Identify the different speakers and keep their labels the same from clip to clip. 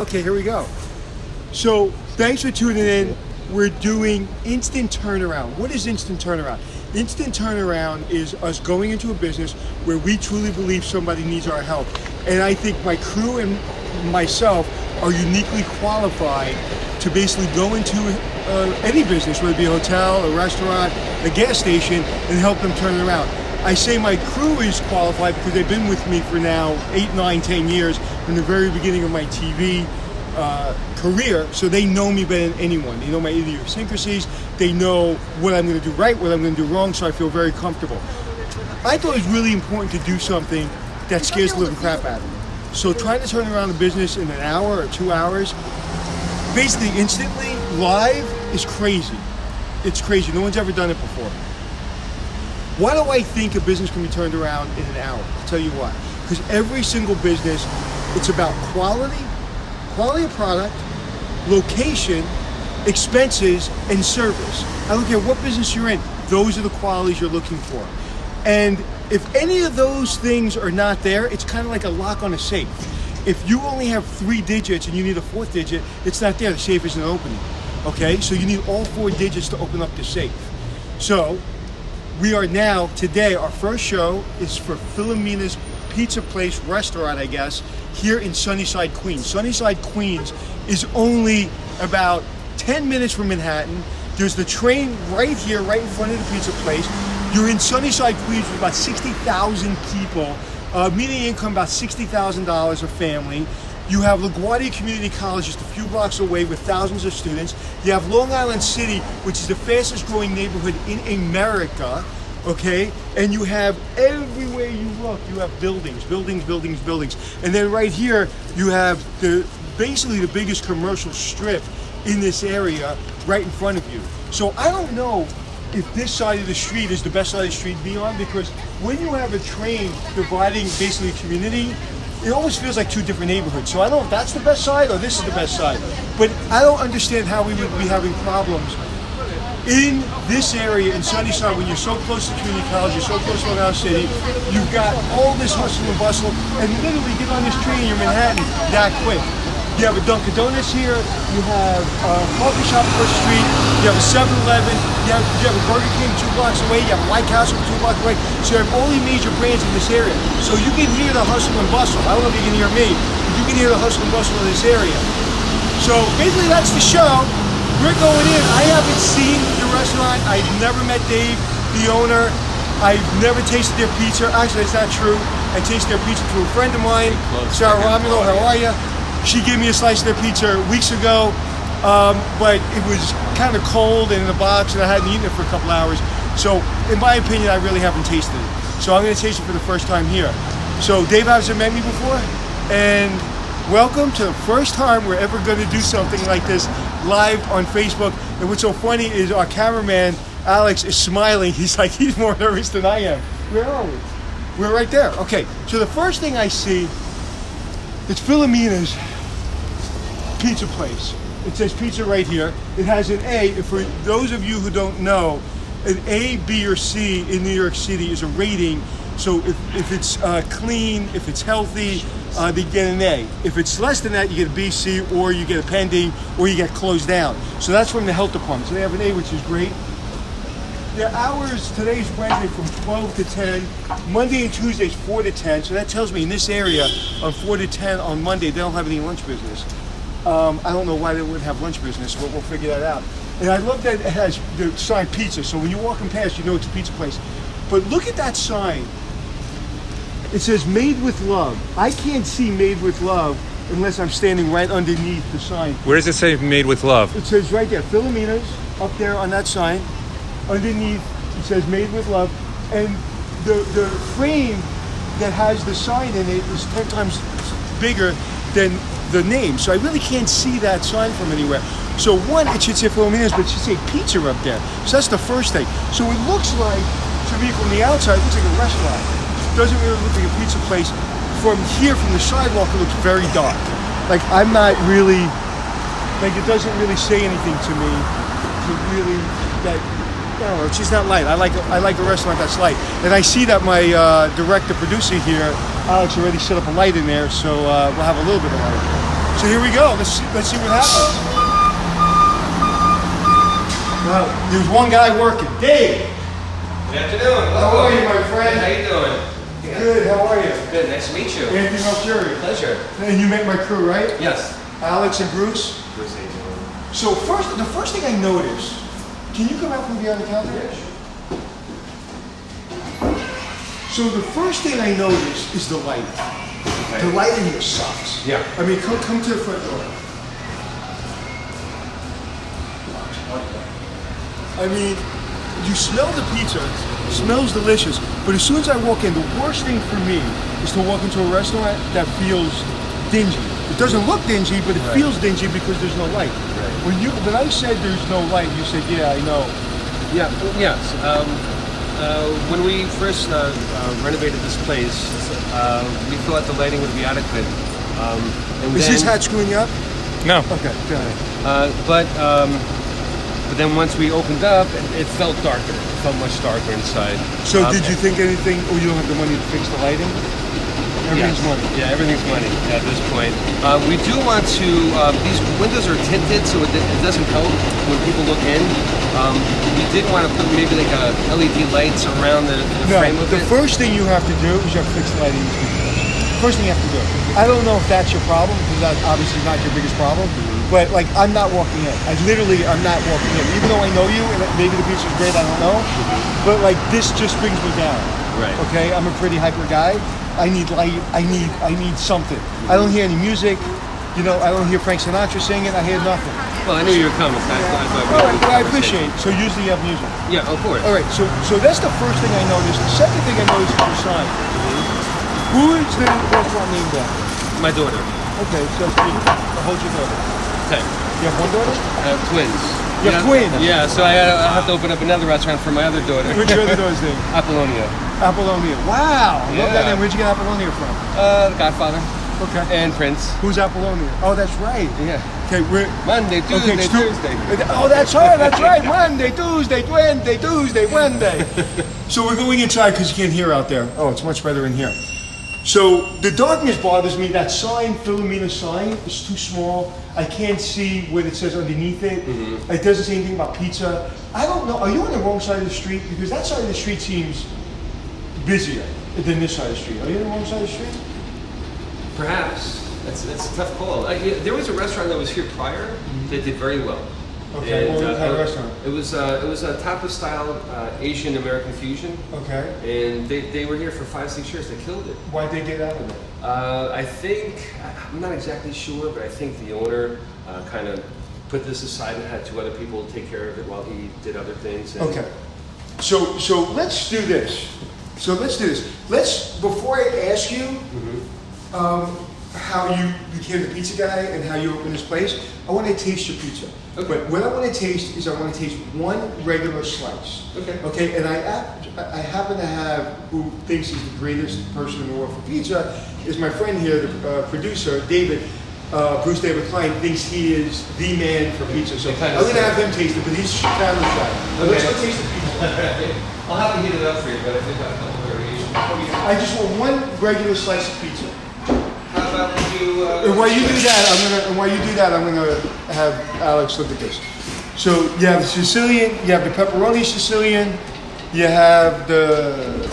Speaker 1: Okay, here we go. So, thanks for tuning in. We're doing instant turnaround. What is instant turnaround? Instant turnaround is us going into a business where we truly believe somebody needs our help. And I think my crew and myself are uniquely qualified to basically go into any business, whether it be a hotel, a restaurant, a gas station, and help them turn it around. I say my crew is qualified because they've been with me for now 8, 9, 10 years from the very beginning of my TV career, so they know me better than anyone. They know my idiosyncrasies, they know what I'm going to do right, what I'm going to do wrong, so I feel very comfortable. I thought it was really important to do something that scares the living crap out of me. So trying to turn around a business in an hour or 2 hours, basically instantly, live, is crazy. It's crazy. No one's ever done it before. Why do I think a business can be turned around in an hour? I'll tell you why. Because every single business, it's about quality of product, location, expenses, and service. I don't care what business you're in, those are the qualities you're looking for. And if any of those things are not there, it's kind of like a lock on a safe. If you only have 3 digits and you need a 4th digit, it's not there, the safe isn't opening. Okay, so you need all 4 digits to open up the safe. So, we are now, today, our first show is for PHILOMENA'S pizza place, restaurant, I guess, here in Sunnyside, Queens. Sunnyside, Queens is only about 10 minutes from Manhattan. There's the train right here, right in front of the pizza place. You're in Sunnyside, Queens with about 60,000 people. Median income about $60,000 a family. You have LaGuardia Community College just a few blocks away with thousands of students. You have Long Island City, which is the fastest growing neighborhood in America, okay? And you have everywhere you look, you have buildings. And then right here, you have basically the biggest commercial strip in this area right in front of you. So I don't know if this side of the street is the best side of the street to be on, because when you have a train dividing basically a community, it always feels like 2 different neighborhoods. So I don't know if that's the best side or this is the best side. But I don't understand how we would be having problems in this area in Sunnyside when you're so close to community college, you're so close to Long Island City, you've got all this hustle and bustle, and literally get on this train in Manhattan that quick. You have a Dunkin' Donuts here, you have a coffee shop across the street, you have a 7-Eleven, you have a Burger King 2 blocks away, you have a White Castle 2 blocks away, so you have all these major brands in this area. So you can hear the hustle and bustle. I don't know if you can hear me, but you can hear the hustle and bustle in this area. So basically that's the show. We're going in. I haven't seen the restaurant. I've never met Dave, the owner. I've never tasted their pizza. Actually, it's not true. I tasted their pizza through a friend of mine, Sarah Romulo. How are you? She gave me a slice of their pizza weeks ago, but it was kind of cold and in a box, and I hadn't eaten it for a couple hours. So, in my opinion, I really haven't tasted it. So I'm going to taste it for the first time here. So Dave hasn't met me before, and welcome to the first time we're ever going to do something like this live on Facebook. And what's so funny is our cameraman, Alex, is smiling. He's like, he's more nervous than I am. Where are we? We're right there. Okay, so the first thing I see, it's PHILOMENA'S pizza place. It says pizza right here. It has an A. And for those of you who don't know, an A, B, or C in New York City is a rating. So if it's clean, if it's healthy, they get an A. If it's less than that, you get a B, C, or you get a pending, or you get closed down. So that's from the health department. So they have an A, which is great. Their hours, today's Wednesday from 12 to 10. Monday and Tuesdays 4 to 10. So that tells me in this area on 4 to 10 on Monday, they don't have any lunch business. I don't know why they wouldn't have lunch business, but we'll figure that out. And I love that it has the sign pizza. So when you're walking past, you know it's a pizza place. But look at that sign. It says made with love. I can't see made with love unless I'm standing right underneath the sign.
Speaker 2: Where does it say made with love?
Speaker 1: It says right there, PHILOMENA'S, up there on that sign. Underneath, it says made with love. And the frame that has the sign in it is 10 times bigger than the name. So I really can't see that sign from anywhere. So one, it should say PHILOMENA'S, but it should say pizza up there. So that's the first thing. So it looks like, to me from the outside, it looks like a restaurant. It doesn't really look like a pizza place. From here, from the sidewalk, it looks very dark. Like I'm not really, like it doesn't really say anything to me to really, that, no, it's just not light. I like a restaurant that's light. And I see that my director, producer here, Alex, already set up a light in there, so we'll have a little bit of light. So here we go. Let's see what happens. Well, there's one guy working. Dave.
Speaker 2: Good afternoon.
Speaker 1: How are you, my friend?
Speaker 2: How you doing?
Speaker 1: Good. How are you?
Speaker 2: Good. Nice to meet you.
Speaker 1: Anthony Melchiorri.
Speaker 2: Pleasure.
Speaker 1: And you met my crew, right?
Speaker 2: Yes.
Speaker 1: Alex and Bruce.
Speaker 2: Bruce, how you doing?
Speaker 1: So the first thing I noticed. Can you come out from behind the counter?
Speaker 2: Yeah, sure.
Speaker 1: So the first thing I noticed is the light.
Speaker 2: Okay.
Speaker 1: The light in here sucks.
Speaker 2: Yeah.
Speaker 1: I mean, come to the front door. I mean, you smell the pizza. It smells delicious. But as soon as I walk in, the worst thing for me is to walk into a restaurant that feels dingy. It doesn't look dingy, but it feels dingy because there's no light.
Speaker 2: Right.
Speaker 1: When I said there's no light, you said, yeah, I know.
Speaker 2: Yeah. Yes. When we first renovated this place, we thought the lighting would be adequate.
Speaker 1: Is his hat screwing you up?
Speaker 3: No.
Speaker 1: Okay, go ahead.
Speaker 2: But then once we opened up, it felt darker. It felt much darker inside.
Speaker 1: So did you think anything, you don't have the money to fix the lighting? Everything's money.
Speaker 2: Yeah, everything's money at this point. We do want to, these windows are tinted so it doesn't help when people look in. We did want to put maybe like a LED lights around the frame of it.
Speaker 1: The first thing you have to do is you have to fix the lighting. First thing you have to do. I don't know if that's your problem, because that's obviously not your biggest problem, but like I'm not walking in. I'm not walking in. Even though I know you, and maybe the pizza's great, I don't know, but like this just brings me down.
Speaker 2: Right.
Speaker 1: Okay, I'm a pretty hyper guy. I need light, I need something. I don't hear any music, you know, I don't hear Frank Sinatra singing, I hear nothing.
Speaker 2: Well, I knew you were coming.
Speaker 1: I appreciate it. So usually you have music.
Speaker 2: Yeah, of course.
Speaker 1: All right, so that's the first thing I noticed. The second thing I noticed is your sign. Who is the restaurant named after?
Speaker 2: My daughter.
Speaker 1: Okay, so it's you. Hold your daughter.
Speaker 2: 10.
Speaker 1: You have one daughter?
Speaker 2: I have twins.
Speaker 1: You have twins?
Speaker 2: Yeah, so I have to open up another restaurant for my other daughter.
Speaker 1: What's your other daughter's name?
Speaker 2: Apollonia.
Speaker 1: Apollonia. Wow, I love that name. Where'd you get Apollonia from?
Speaker 2: The Godfather.
Speaker 1: Okay.
Speaker 2: And Prince.
Speaker 1: Who's Apollonia? Oh, that's right.
Speaker 2: Yeah.
Speaker 1: Okay,
Speaker 2: Monday, Tuesday, Thursday.
Speaker 1: Oh, that's right. That's right. Monday, Tuesday, Wednesday, Tuesday, Wednesday. So we're going inside because you can't hear out there. Oh, it's much better in here. So the darkness bothers me. That sign, PHILOMENA'S sign, is too small. I can't see what it says underneath it. Mm-hmm. It doesn't say anything about pizza. I don't know. Are you on the wrong side of the street? Because that side of the street seems busier than this side of the street. Are you on the wrong side of the street?
Speaker 2: Perhaps. That's a tough call. There was a restaurant that was here prior that did very well.
Speaker 1: Okay,
Speaker 2: And,
Speaker 1: what kind of restaurant?
Speaker 2: It was a tapas style Asian American fusion.
Speaker 1: Okay.
Speaker 2: And they were here for 5-6 years. They killed it.
Speaker 1: Why'd they get out of it?
Speaker 2: I think, I'm not exactly sure, but I think the owner kind of put this aside and had 2 other people take care of it while he did other things. And
Speaker 1: Okay. So let's do this. Before I ask you how you became the pizza guy and how you opened this place, I want to taste your pizza.
Speaker 2: Okay.
Speaker 1: But what I want to taste is I want to taste one regular slice.
Speaker 2: Okay.
Speaker 1: Okay, and I happen to have, who thinks he's the greatest person in the world for pizza, is my friend here, the producer, David. Bruce David Klein thinks he is the man for pizza. So I'm going to have him taste it, but he's kind of shy.
Speaker 2: Okay.
Speaker 1: Let's go taste the pizza.
Speaker 2: I'll have to heat it up for you, but I think I've got a couple variations.
Speaker 1: I just want one regular slice of pizza.
Speaker 2: How about we do...
Speaker 1: And while you do that, I'm gonna have Alex look at this. So you have the Sicilian, you have the pepperoni Sicilian, you have the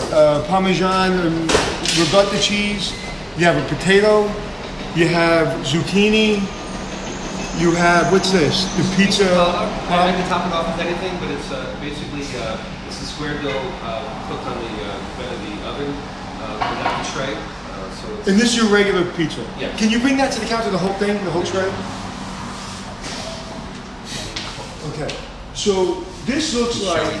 Speaker 1: Parmesan and ricotta cheese, you have a potato, you have zucchini, you have, what's this? The pizza.
Speaker 2: I can top it off with anything, but it's basically it's a square dough cooked on the bed of the oven without the tray.
Speaker 1: And this is your regular pizza?
Speaker 2: Yeah.
Speaker 1: Can you bring that to the counter, the whole thing, the whole tray? Okay. So this looks like,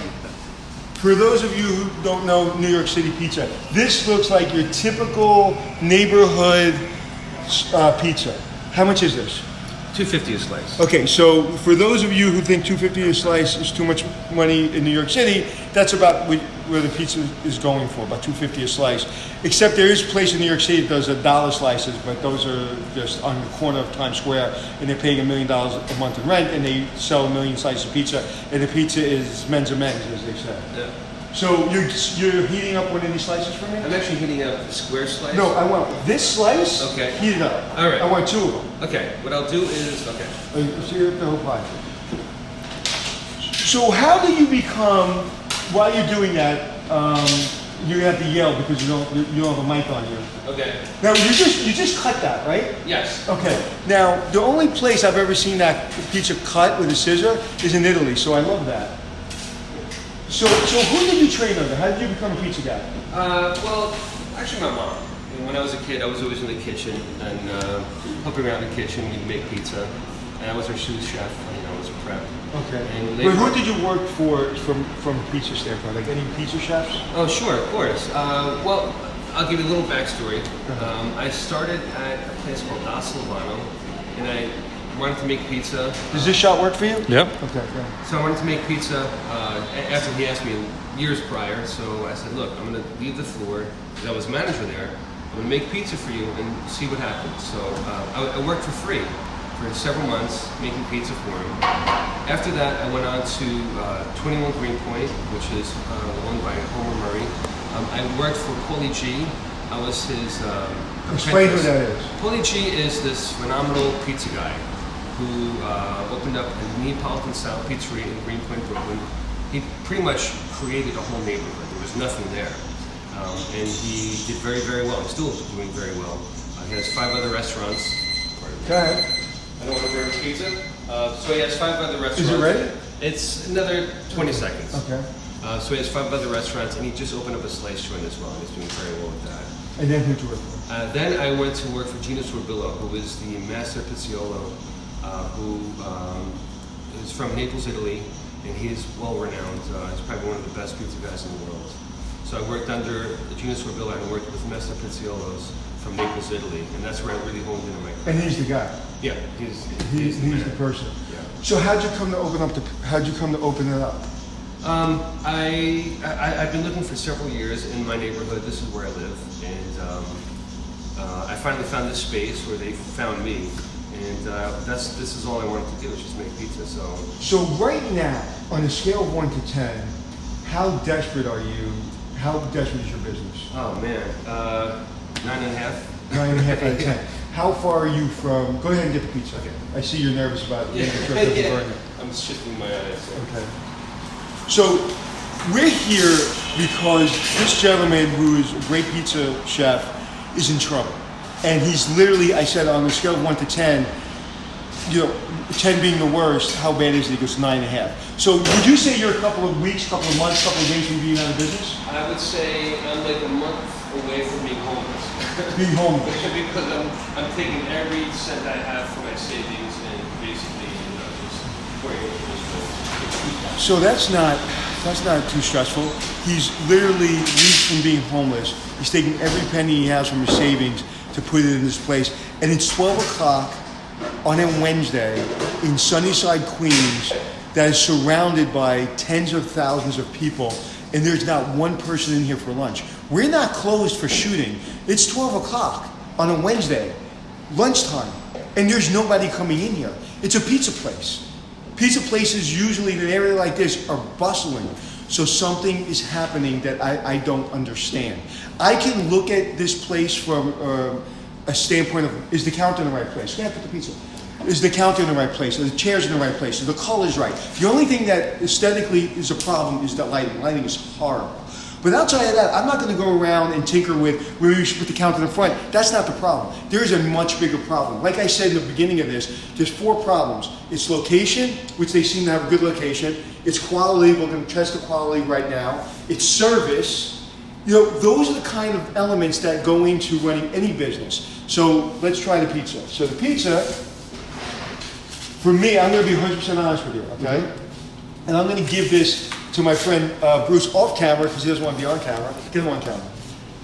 Speaker 1: for those of you who don't know New York City pizza, this looks like your typical neighborhood pizza. How much is this?
Speaker 2: $2.50 a slice.
Speaker 1: Okay, so for those of you who think $2.50 a slice is too much money in New York City, that's about where the pizza is going for, about $2.50 a slice. Except there is a place in New York City that does $1 slices, but those are just on the corner of Times Square, and they're paying $1 million a month in rent, and they sell 1 million slices of pizza, and the pizza is men's of men's, as they say.
Speaker 2: Yeah.
Speaker 1: So you're heating up one of these slices for me?
Speaker 2: I'm actually heating up the square slice.
Speaker 1: No, I want this slice heated up.
Speaker 2: All right.
Speaker 1: I want 2 of them.
Speaker 2: Okay, what I'll do is,
Speaker 1: So you're the whole pie. So how do you become, while you're doing that, you have to yell because you don't have a mic on you.
Speaker 2: Okay.
Speaker 1: Now you just cut that, right?
Speaker 2: Yes.
Speaker 1: Okay. Now the only place I've ever seen that pizza cut with a scissor is in Italy, so I love that. So who did you train under? How did you become a pizza guy?
Speaker 2: Well, actually my mom. When I was a kid, I was always in the kitchen and helping around the kitchen. We'd make pizza, and I was our sous chef. I was a prep.
Speaker 1: Okay.
Speaker 2: And
Speaker 1: but who did you work for from a pizza standpoint? Like any pizza chefs?
Speaker 2: Oh, sure, of course. Well, I'll give you a little backstory. I started at a place called Da Silvano, and I wanted to make pizza.
Speaker 1: Does this shot work for you?
Speaker 3: Yep.
Speaker 1: Okay.
Speaker 2: So I wanted to make pizza after he asked me years prior. So I said, look, I'm going to leave the floor because I was manager there. I'm going to make pizza for you and see what happens. So I worked for free for several months making pizza for him. After that, I went on to 21 Greenpoint, which is owned by Homer Murray. I worked for Paulie G. I was his
Speaker 1: Explain who that is.
Speaker 2: Paulie G is this phenomenal pizza guy who opened up a Neapolitan-style pizzeria in Greenpoint, Brooklyn. He pretty much created a whole neighborhood. There was nothing there. And he did very, very well. He's still doing very well. He has 5 other restaurants.
Speaker 1: Okay.
Speaker 2: I don't want to burn pizza. So he has 5 other restaurants.
Speaker 1: Is it ready?
Speaker 2: It's another 20 seconds.
Speaker 1: Okay.
Speaker 2: So he has 5 other restaurants, and he just opened up a slice joint as well. He's doing very well with that.
Speaker 1: And then who'd you work for?
Speaker 2: Then I went to work for Gino Sorbillo, who is the master pizzaiolo, who is from Naples, Italy, and he's well-renowned. He's probably one of the best pizza guys in the world. So I worked under Gino Sorbillo and worked with master pizzaiolos from Naples, Italy, and that's where I really honed in on my craft.
Speaker 1: And he's the guy.
Speaker 2: Yeah, he's
Speaker 1: the person.
Speaker 2: Yeah.
Speaker 1: So how'd you come to open it up?
Speaker 2: I've been looking for several years in my neighborhood. This is where I live, and I finally found this space where they found me, and this is all I wanted to do, was just make pizza.
Speaker 1: So right now, on a scale of 1 to 10, how desperate are you? How desperate is your business?
Speaker 2: Oh man, 9.5.
Speaker 1: 9.5 out of 10. How far are you from? Go ahead and get the pizza.
Speaker 2: Okay.
Speaker 1: I see you're nervous about it.
Speaker 2: Yeah. I'm shifting my eyes. So.
Speaker 1: Okay. So we're here because this gentleman, who is a great pizza chef, is in trouble, and he's literally. I said on a scale of 1 to 10, 10 being the worst, how bad is it? He goes 9.5. So would you say you're a couple of weeks, couple of months, couple of days from being out of business?
Speaker 2: I would say I'm like a month away from being homeless.
Speaker 1: Being homeless.
Speaker 2: Because I'm taking every cent I have from my savings and basically just pouring it into this.
Speaker 1: So that's not too stressful. He's literally weeks from being homeless. He's taking every penny he has from his savings to put it in this place, and it's 12 o'clock on a Wednesday in Sunnyside, Queens, that is surrounded by tens of thousands of people, and there's not one person in here for lunch. We're not closed for shooting. It's 12 o'clock on a Wednesday, lunchtime, and there's nobody coming in here. It's a pizza place. Pizza places usually in an area like this are bustling, so something is happening that I don't understand. I can look at this place from a standpoint of, is the counter in the right place? Can I put the pizza? Is the counter in the right place? Are the chairs in the right place? Are the colors right? The only thing that aesthetically is a problem is the lighting. Lighting is horrible. But outside of that, I'm not going to go around and tinker with where we should put the counter in the front. That's not the problem. There is a much bigger problem. Like I said in the beginning of this, there's 4 problems. It's location, which they seem to have a good location. It's quality. We're going to test the quality right now. It's service. Those are the kind of elements that go into running any business. So let's try the pizza. So the pizza, for me, I'm going to be 100% honest with you, okay? Mm-hmm. And I'm going to give this to my friend Bruce off camera because he doesn't want to be on camera. Get him on camera.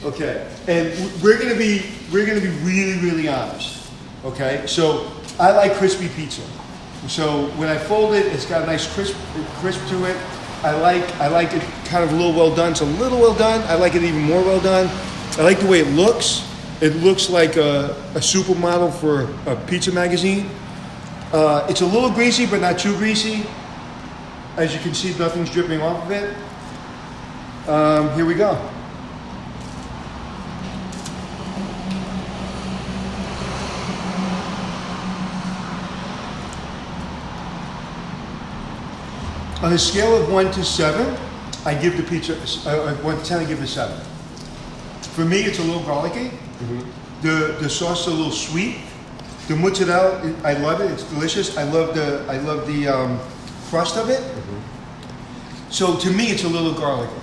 Speaker 1: Okay. And we're going to be really, really honest. Okay. So I like crispy pizza. So when I fold it, it's got a nice crisp to it. I like it kind of a little well done. It's a little well done. I like it even more well done. I like the way it looks. It looks like a supermodel for a pizza magazine. It's a little greasy, but not too greasy. As you can see, nothing's dripping off of it. Here we go. On a scale of 1 to 7, I give the pizza, 1 to 10, I give it a 7. For me, it's a little garlicky. The sauce is a little sweet. The mozzarella, I love it. It's delicious. I love the crust of it. So to me, it's a little garlicky.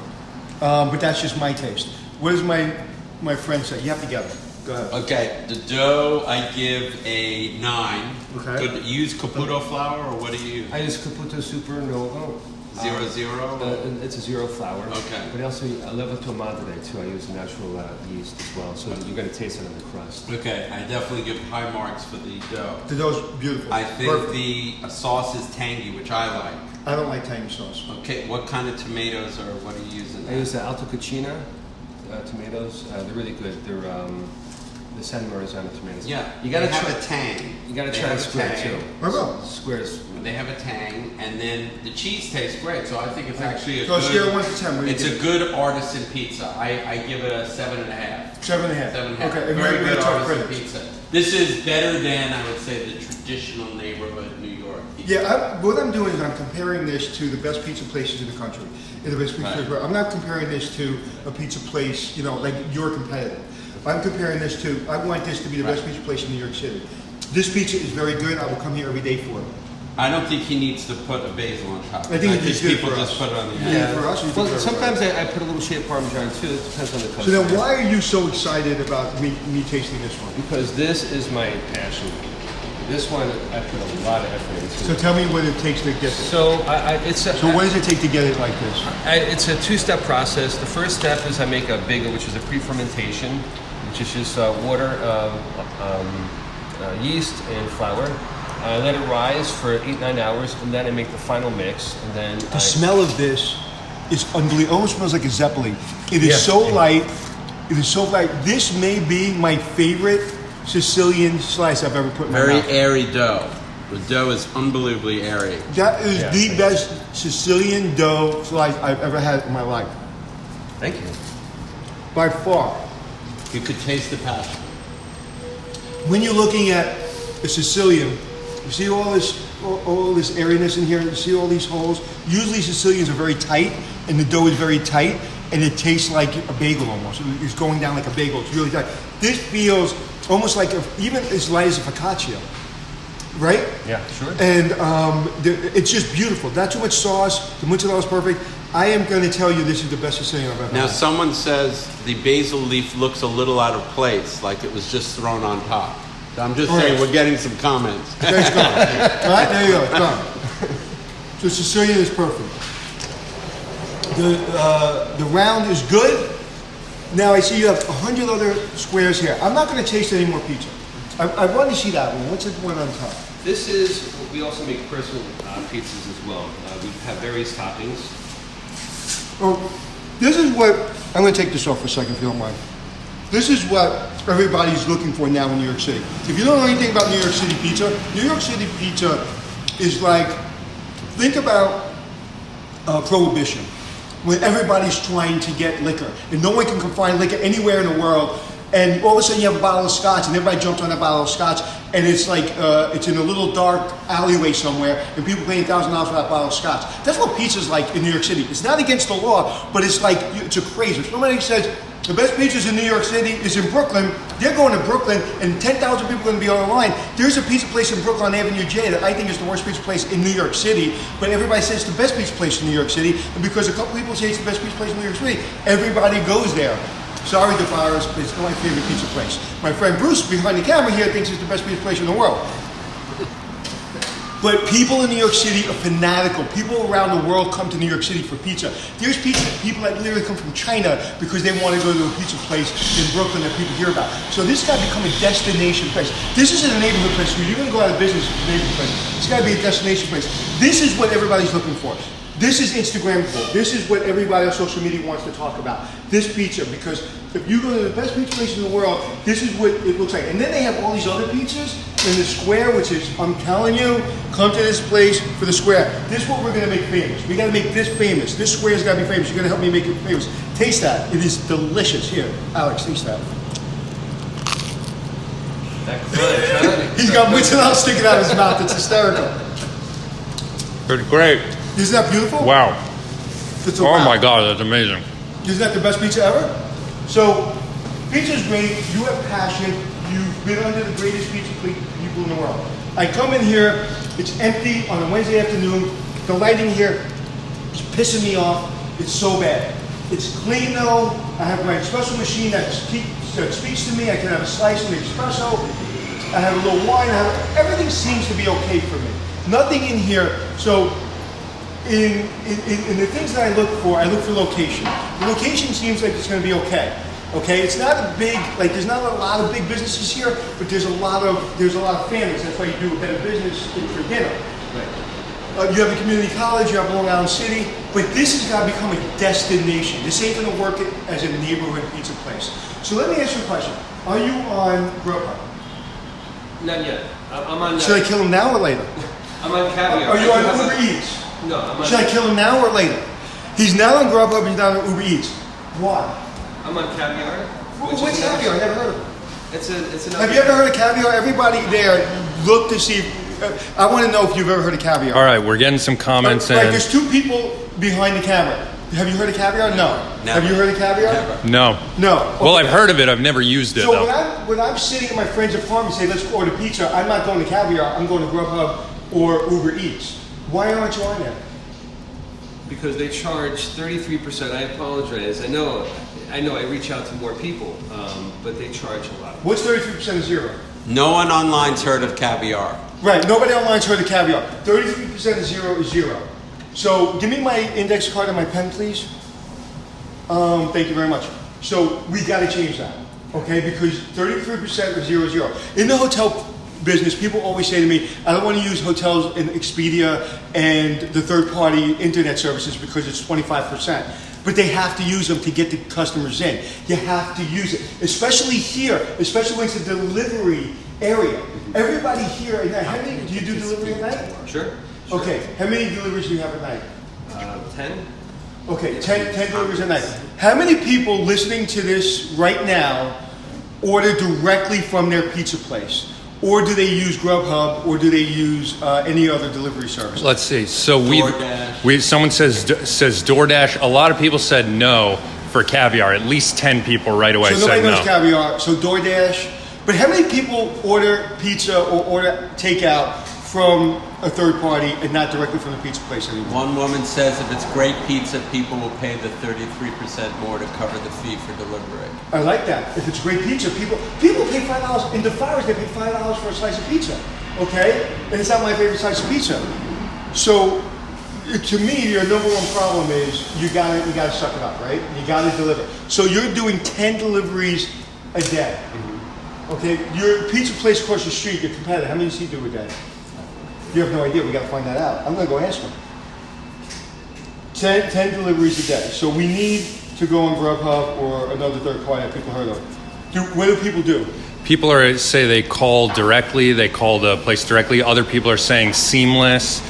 Speaker 1: But that's just my taste. What does my friend say? You have to get it. Go ahead.
Speaker 3: Okay, the dough I give a 9.
Speaker 1: Okay.
Speaker 3: Good. Use Caputo flour, or what do you use?
Speaker 2: I use Caputo Super Novo.
Speaker 3: 0.
Speaker 2: It's a 0 flour.
Speaker 3: Okay.
Speaker 2: But also, I love a tomate too. I use natural yeast as well, so you're going to taste it on the crust.
Speaker 3: Okay, I definitely give high marks for the dough.
Speaker 1: The dough's beautiful.
Speaker 3: I think
Speaker 1: Perfect.
Speaker 3: the sauce is tangy, which I like.
Speaker 1: I don't like tangy sauce.
Speaker 3: Okay, what kind of tomatoes or what are you using?
Speaker 2: I use the Alto Cucina tomatoes. They're really good. They're the San Marzano tomatoes.
Speaker 3: Yeah,
Speaker 2: you gotta
Speaker 3: they have
Speaker 2: try
Speaker 3: a tang.
Speaker 2: You gotta
Speaker 3: They
Speaker 2: try
Speaker 3: have
Speaker 2: a
Speaker 3: a
Speaker 2: square
Speaker 3: tang.
Speaker 2: too.
Speaker 1: I will.
Speaker 2: Squares.
Speaker 3: They have a tang, and then the cheese tastes great. So I think it's actually a
Speaker 1: So scale
Speaker 3: good.
Speaker 1: 1 to 10. What do you
Speaker 3: It's
Speaker 1: give
Speaker 3: a
Speaker 1: it?
Speaker 3: good artisan pizza. I give it a 7.5.
Speaker 1: 7.5.
Speaker 3: 7.5.
Speaker 1: Okay, and
Speaker 3: Very
Speaker 1: very
Speaker 3: good
Speaker 1: tough
Speaker 3: artisan
Speaker 1: critics.
Speaker 3: pizza. This is better than, I would say, the traditional neighborhood New York pizza.
Speaker 1: Yeah, what I'm doing is I'm comparing this to the best pizza places in the country. The best pizza
Speaker 3: Right.
Speaker 1: place. I'm not comparing this to a pizza place, like your competitor. I'm comparing this to, I want this to be the best pizza place in New York City. This pizza is very good. I will come here every day for it.
Speaker 3: I don't think he needs to put a basil on top.
Speaker 1: I think it's good
Speaker 3: people
Speaker 1: for
Speaker 3: just
Speaker 1: us.
Speaker 3: put it on the
Speaker 1: Yeah.
Speaker 3: end.
Speaker 1: For us, you
Speaker 2: Well,
Speaker 1: think
Speaker 2: sometimes I put a little shea Parmesan too. It depends on the customer.
Speaker 1: So then why are you so excited about me tasting this one?
Speaker 2: Because this is my passion. This one I put a lot of effort into.
Speaker 1: So tell me what it takes to get this.
Speaker 2: So
Speaker 1: What does it take to get it like this?
Speaker 2: It's a 2-step process. The first step is I make a bagel, which is a pre-fermentation, which is just water, yeast, and flour. I let it rise for 8-9 hours, and then I make the final mix, and then
Speaker 1: The smell of this is unbelievable. It almost smells like a Zeppelin. It is
Speaker 2: Yeah.
Speaker 1: so light. It is so light. This may be my favorite Sicilian slice I've ever put in my
Speaker 3: Very
Speaker 1: mouth.
Speaker 3: airy dough. The dough is unbelievably airy.
Speaker 1: That is
Speaker 2: Yeah.
Speaker 1: the best Sicilian dough slice I've ever had in my life.
Speaker 2: Thank you.
Speaker 1: By far.
Speaker 3: You could taste the passion.
Speaker 1: When you're looking at a Sicilian, you see all this airiness in here, you see all these holes. Usually Sicilians are very tight, and the dough is very tight, and it tastes like a bagel almost. It's going down like a bagel. It's really tight. This feels almost like even as light as a focaccia, right?
Speaker 2: Yeah, sure.
Speaker 1: And it's just beautiful. Not too much sauce. The mozzarella is perfect. I am going to tell you this is the best Sicilian I've ever
Speaker 3: Now,
Speaker 1: had.
Speaker 3: someone says the basil leaf looks a little out of place, like it was just thrown on top. So I'm just saying, we're getting some comments.
Speaker 1: Okay, it's gone. All right, there you go. It's gone. So Sicilian is perfect. The round is good. Now I see you have 100 other squares here. I'm not going to taste any more pizza. I want to see that one. What's the one on top?
Speaker 2: This is, we also make personal pizzas as well. We have various toppings.
Speaker 1: Oh, this is what, I'm going to take this off for a second if you don't mind. This is what everybody's looking for now in New York City. If you don't know anything about New York City pizza is like, think about Prohibition, when everybody's trying to get liquor, and no one can find liquor anywhere in the world, and all of a sudden you have a bottle of scotch, and everybody jumps on that bottle of scotch, and it's like, it's in a little dark alleyway somewhere, and people paying $1,000 for that bottle of scotch. That's what pizza's like in New York City. It's not against the law, but it's like, it's a craze. If somebody says, the best pizzas in New York City is in Brooklyn, they're going to Brooklyn, and 10,000 people are going to be on the line. There's a pizza place in Brooklyn on Avenue J that I think is the worst pizza place in New York City, but everybody says it's the best pizza place in New York City, and because a couple people say it's the best pizza place in New York City, everybody goes there. Sorry, the virus, but it's not my favorite pizza place. My friend Bruce, behind the camera here, thinks it's the best pizza place in the world. But people in New York City are fanatical. People around the world come to New York City for pizza. There's people that literally come from China because they want to go to a pizza place in Brooklyn that people hear about. So this has got to become a destination place. This isn't a neighborhood place where you're going to go out of business for a neighborhood place. It's got to be a destination place. This is what everybody's looking for. This is Instagrammable. This is what everybody on social media wants to talk about. This pizza, because If you go to the best pizza place in the world, this is what it looks like. And then they have all these other pizzas in the square, which is, I'm telling you, come to this place for the square. This is what we're gonna make famous. We gotta make this famous. This square's gotta be famous. You're gonna help me make it famous. Taste that. It is delicious. Here, Alex, taste that. He's got mozzarella sticking out of his mouth. It's hysterical.
Speaker 4: It's great.
Speaker 1: Isn't that beautiful?
Speaker 4: Wow.
Speaker 1: It's a
Speaker 4: Oh
Speaker 1: wow.
Speaker 4: my God, that's amazing.
Speaker 1: Isn't that the best pizza ever? So, pizza's great. You have passion. You've been under the greatest pizza people in the world. I come in here. It's empty on a Wednesday afternoon. The lighting here is pissing me off. It's so bad. It's clean though. I have my espresso machine that speaks to me. I can have a slice of the espresso. I have a little wine. Everything seems to be okay for me. Nothing in here. So, in the things that I look for location. The location seems like it's going to be okay. Okay, it's not a big, like there's not a lot of big businesses here, but there's a lot of families. That's why you do a better business for dinner. Right. You have a community college, you have Long Island City, but this has got to become a destination. This ain't going to work as a neighborhood pizza place. So let me ask you a question. Are you on Grubhub?
Speaker 2: Not yet. I'm on.
Speaker 1: Should I kill him now or later?
Speaker 2: I'm on Caviar.
Speaker 1: Are you on Uber Eats?
Speaker 2: No, I'm on.
Speaker 1: Should I kill him now or later? He's now on Grubhub, he's now on Uber Eats. Why?
Speaker 2: I'm on Caviar.
Speaker 1: What's Caviar? I never heard of it.
Speaker 2: It's an.
Speaker 1: Have you ever heard of Caviar? Everybody there, look to see. I want to know if you've ever heard of Caviar.
Speaker 4: All right, we're getting some comments in.
Speaker 1: There's two people behind the camera. Have you heard of Caviar? No.
Speaker 3: Never.
Speaker 1: Have you heard of Caviar?
Speaker 3: Never.
Speaker 4: No.
Speaker 1: No.
Speaker 4: Well,
Speaker 1: Okay.
Speaker 4: I've heard of it. I've never used it,
Speaker 1: So
Speaker 4: though.
Speaker 1: when I'm sitting at my friend's apartment and say, let's order pizza, I'm not going to Caviar. I'm going to Grubhub or Uber Eats. Why aren't you on there?
Speaker 2: Because they charge 33%. I apologize. I know. I reach out to more people, but they charge a lot.
Speaker 1: What's 33% of zero?
Speaker 3: No one online's heard of Caviar.
Speaker 1: Right. Nobody online's heard of Caviar. 33% of zero is zero. So give me my index card and my pen, please. Thank you very much. So we got to change that, okay? Because 33% of zero is zero. In the hotel business, people always say to me, I don't want to use hotels in Expedia and the third-party internet services because it's 25%. But they have to use them to get the customers in. You have to use it, especially here, especially when it's a delivery area. Everybody here, how many, do you do delivery at night?
Speaker 2: Sure.
Speaker 1: Okay, how many deliveries do you have at night?
Speaker 2: 10.
Speaker 1: Okay, 10 deliveries at night. How many people listening to this right now order directly from their pizza place? Or do they use Grubhub, or do they use any other delivery service?
Speaker 4: Let's see. So
Speaker 3: DoorDash.
Speaker 4: someone says DoorDash. A lot of people said no for Caviar. At least 10 people right away
Speaker 1: So nobody
Speaker 4: said
Speaker 1: knows
Speaker 4: no.
Speaker 1: Caviar, so DoorDash. But how many people order pizza or order takeout from a third party and not directly from the pizza place anymore?
Speaker 3: One woman says if it's great pizza, people will pay the 33% more to cover the fee for delivery.
Speaker 1: I like that. If it's great pizza, people pay $5. In DeFire's, they pay $5 for a slice of pizza. Okay? And it's not my favorite slice of pizza. So, to me, your number one problem is you gotta suck it up, right? You gotta deliver. So you're doing 10 deliveries a day. Okay? Your pizza place across the street, your competitor, how many does he do a day? You have no idea. We gotta find that out. I'm gonna go ask him. 10 deliveries a day. So we need to go on Grubhub or another third party that people heard of. What do people do?
Speaker 4: People say they call directly. They call the place directly. Other people are saying seamless.